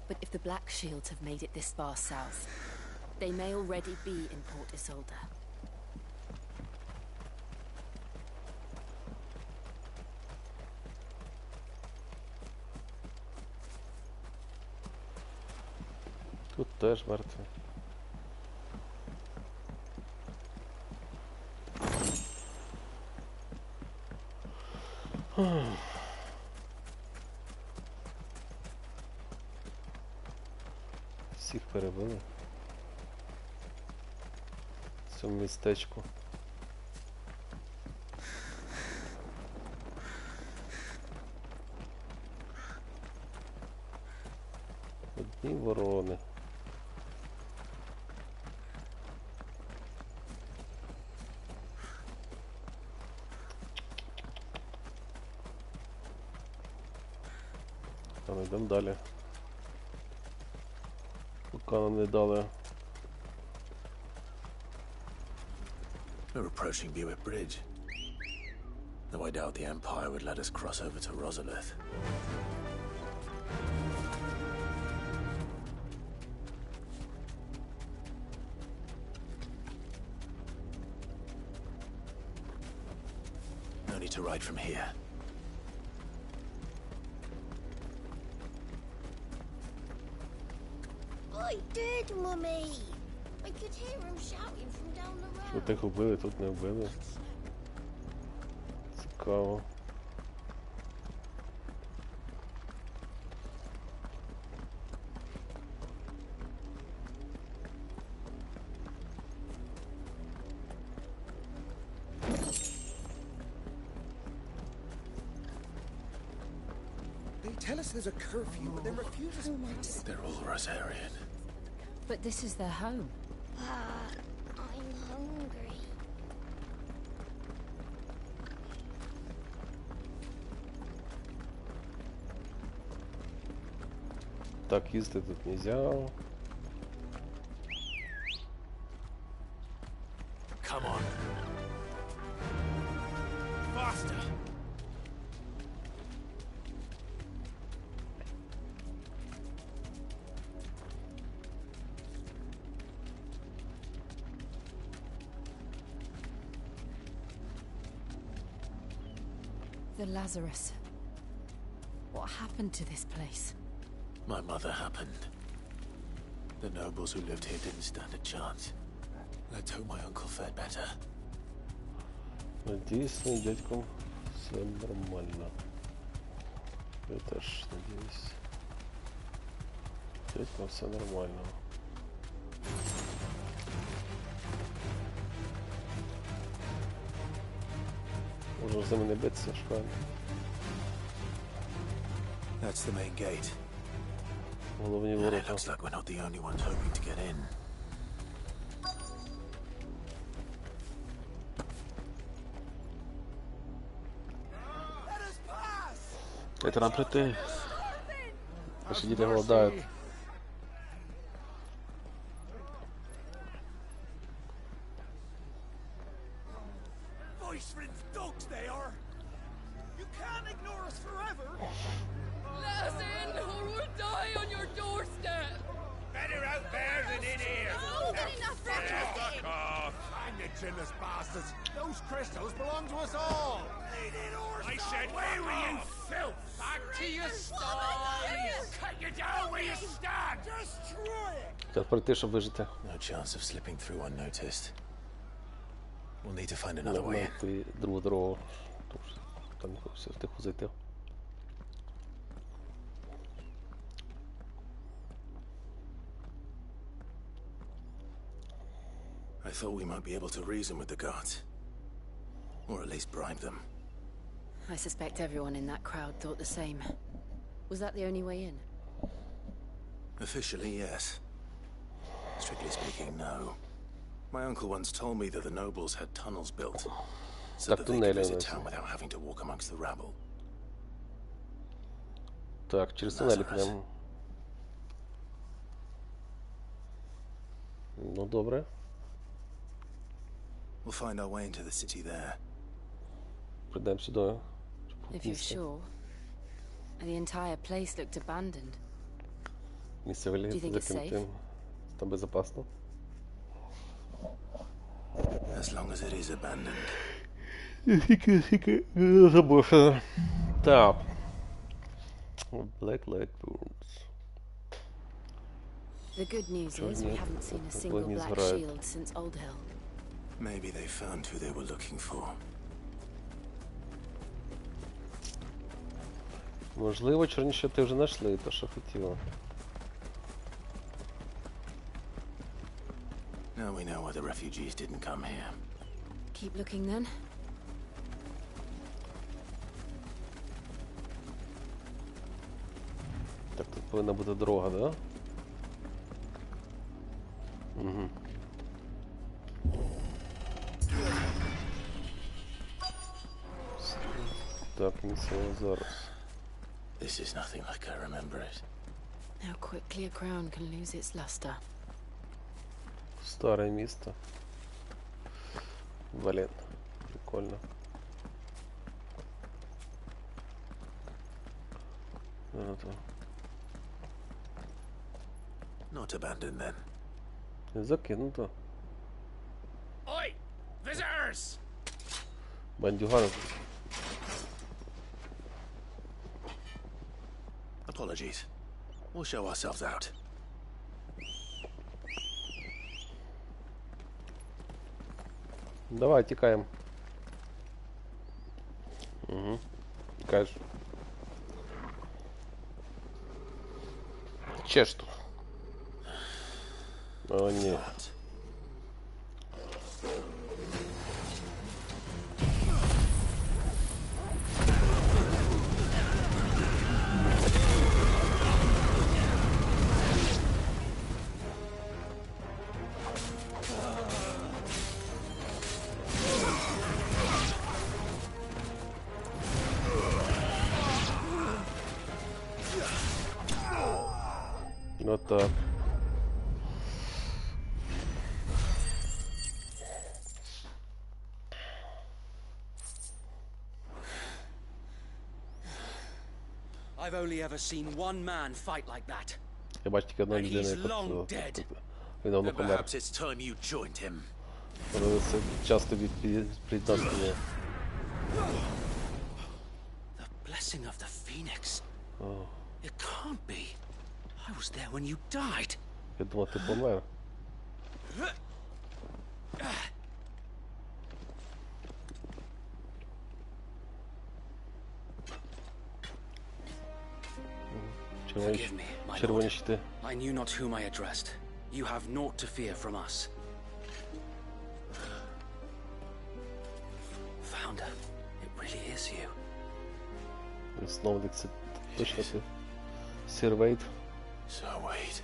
But if the Black Shields have made it this far south, they may already be in Port Isolde. Тут теж мертві. Всіх перебили в цьому містечку. Одні ворони. Там йдемо далі. Поки нам не дали. We're approaching Buick Bridge. Though I doubt the Empire would let us cross over to Rosalith. No need to ride from here. I did, Mummy. I could hear him shouting from down the road. Що тих убили, тут не вбили. Цікаво. They tell us there's a curfew, but then refuse us. They're all Rosarian. But this is their home. I'm hungry. Так, їсти тут нельзя. Come on. Faster. The Lazarus. What happened to this place? My mother happened. The nobles who lived here didn't stand a chance. Let's hope my uncle fared better. Надеюсь, с моим дядьком все нормально. Я тоже надеюсь. С дядьком все нормально. Можна за мене битися, шкода. That's the main gate. Головні And it ворота. looks like we're not the only ones hoping to get in. Дайте нам прийти. Наші діти голодають. Voice-ridden dogs they are! You can't ignore us forever! Let us in, or we'll die on your doorstep! Better out there than in here! Oh, good enough for Fuck off! Hang the chinless bastards! Those crystals belong to us all! I said, away with you, filth! Back to your sties! Cut you down where you stand! Destroy it! Треба пройти, щоб вижити. No chance of slipping through unnoticed. We'll need to find another way in. Знайти другу дорогу. Там все втиху зайти. I thought we might be able to reason with the guards. Or at least bribe them. I suspect everyone in that crowd thought the same. Was that the only way in? Officially, yes. Strictly speaking, no. My uncle once told me that the nobles had tunnels built so that they could visit town without having to walk amongst the rabble. Так, через туннели прям. Ну, добре. We'll find our way into the city there. Придем сюда. If you're sure. The entire place looked abandoned. Do you think it's safe? Там безопасно. As long as it is abandoned. Заброшено. Так. Black light burns. The good news is we haven't seen a single black shield since Old Hill. Maybe they found who they were looking for. Можливо, чорнішоти вже знайшли те, що хотіли. Now we know why the refugees didn't come here. Keep looking then. Так, тут повинна бути дорога, да? Угу. Так, місія зараз. This is nothing like I remember it. How quickly a crown can lose its luster. Старое місто. Блин, прикольно. Not abandoned then. Закинуто. Oi! Visitors! Бандюган. Apologies. We'll show ourselves out. Давай, тікаємо. Угу. Тікаєш. Чеш тут. О, ні. Вот так. I've only ever seen one man fight like that. Я бачу тільки одна людина, яка відомо помер. Perhaps it's time you joined him. Це часто приєднався до нього. The blessing of the Phoenix. It can't be. I was there when you died. Я думав, ти помер. Forgive me, my lord. I knew not whom I addressed. You have naught to fear from us. Founder, it really is you. Засновник, це точно ти. Сир Вейд. So wait.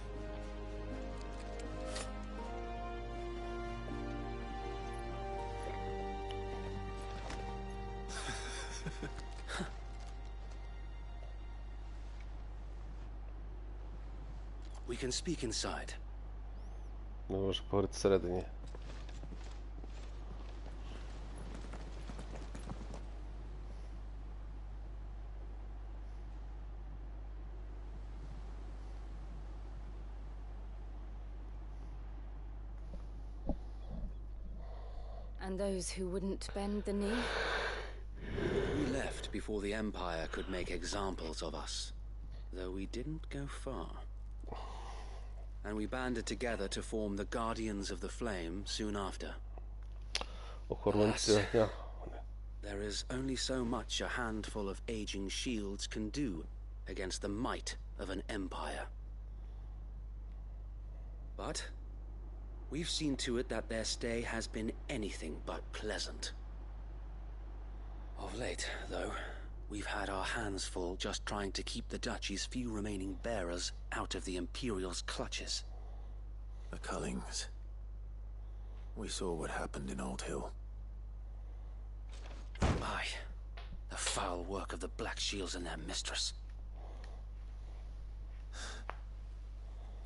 We can speak inside. Ми можемо поговорити всередині. And those who wouldn't bend the knee? We left before the Empire could make examples of us, though we didn't go far. And we banded together to form the Guardians of the Flame soon after. Alas, there is only so much a handful of aging shields can do against the might of an empire. But we've seen to it that their stay has been anything but pleasant. Of late, though, we've had our hands full just trying to keep the Duchy's few remaining bearers out of the Imperial's clutches. The Cullings. We saw what happened in Old Hill. Aye. The foul work of the Black Shields and their mistress.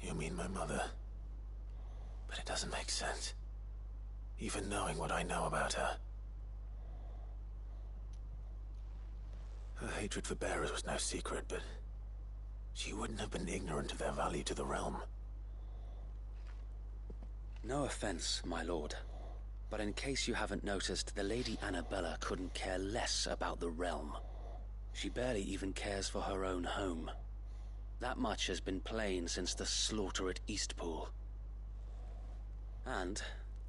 You mean my mother? But it doesn't make sense. Even knowing what I know about her. Her hatred for bearers was no secret, but she wouldn't have been ignorant of their value to the realm. No offense, my lord. But in case you haven't noticed, the Lady Annabella couldn't care less about the realm. She barely even cares for her own home. That much has been plain since the slaughter at Eastpool. And,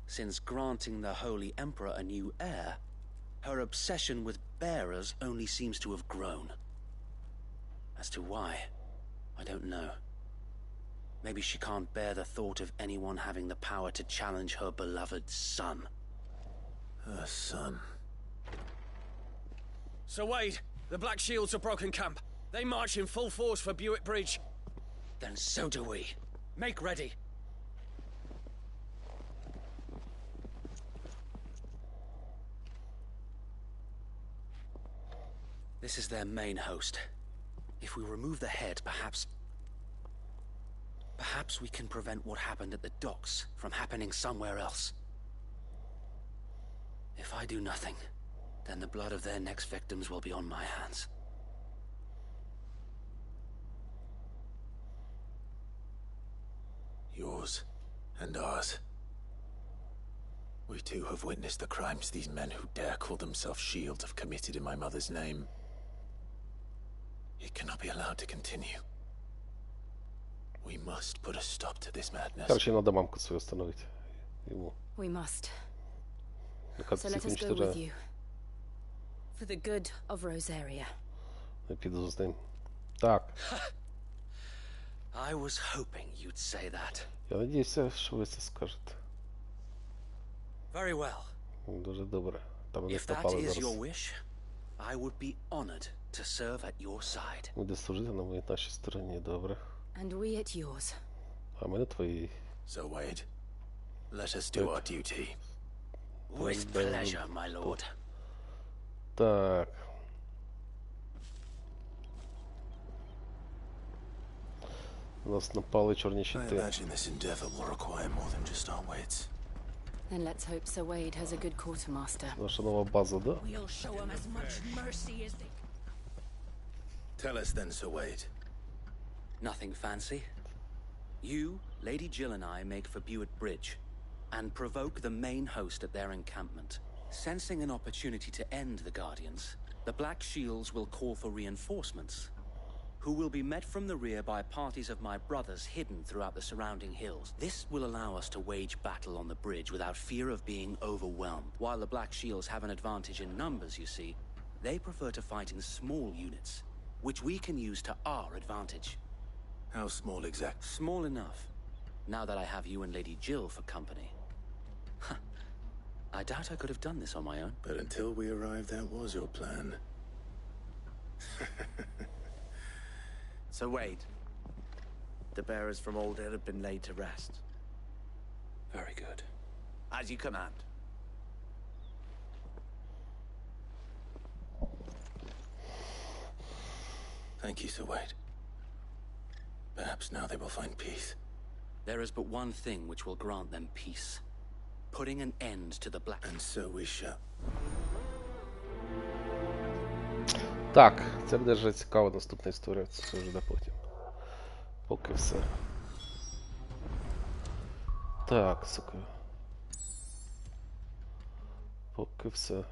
since granting the Holy Emperor a new heir, her obsession with bearers only seems to have grown. As to why, I don't know. Maybe she can't bear the thought of anyone having the power to challenge her beloved son. Her son. Sir Wade, the Black Shields have broken camp. They march in full force for Buick Bridge. Then so do we. Make ready. This is their main host. If we remove the head, perhaps we can prevent what happened at the docks from happening somewhere else. If I do nothing, then the blood of their next victims will be on my hands. Yours and ours. We too have witnessed the crimes these men who dare call themselves Shields have committed in my mother's name. It cannot be allowed to continue. We must put a stop to this madness. Короче, надо мамку свою остановить. Ему. We must. So let us go with you. For the good of Rosaria. Піду з ним. Так. I was hoping you'd say that. Я надіюся, що ви це скажете. Very well. Дуже добре. Там не If that вступали is your зараз. wish, I would be honored to serve at your side. Буде служити на нашій стороні, добре. And we at yours. А ми на твоїй. So Wade, let us do our duty. With pleasure, my lord. Так. У нас напали чорні I щити. imagine this endeavor will require more than just our wits. Then let's hope Sir Wade has a good quartermaster. Наша нова база, да? We'll show him as much mercy as they... Tell us then, Sir Wade. Nothing fancy. You, Lady Jill and I make for Buick Bridge and provoke the main host at their encampment. Sensing an opportunity to end the Guardians, the Black Shields will call for reinforcements, who will be met from the rear by parties of my brothers hidden throughout the surrounding hills. This will allow us to wage battle on the bridge without fear of being overwhelmed. While the Black Shields have an advantage in numbers, you see, they prefer to fight in small units, which we can use to our advantage. How small exactly? Small enough, now that I have you and Lady Jill for company. I doubt I could have done this on my own. But until we arrived, that was your plan. So Wade, the bearers from Old Hill have been laid to rest. Very good. As you command. Thank you, Sir Wade. Perhaps now they will find peace. There is but one thing which will grant them peace. Putting an end to the Black... And so we shall. Так, це буде вже цікава наступна історія, це вже потім. Поки все. Так, сука. Поки все.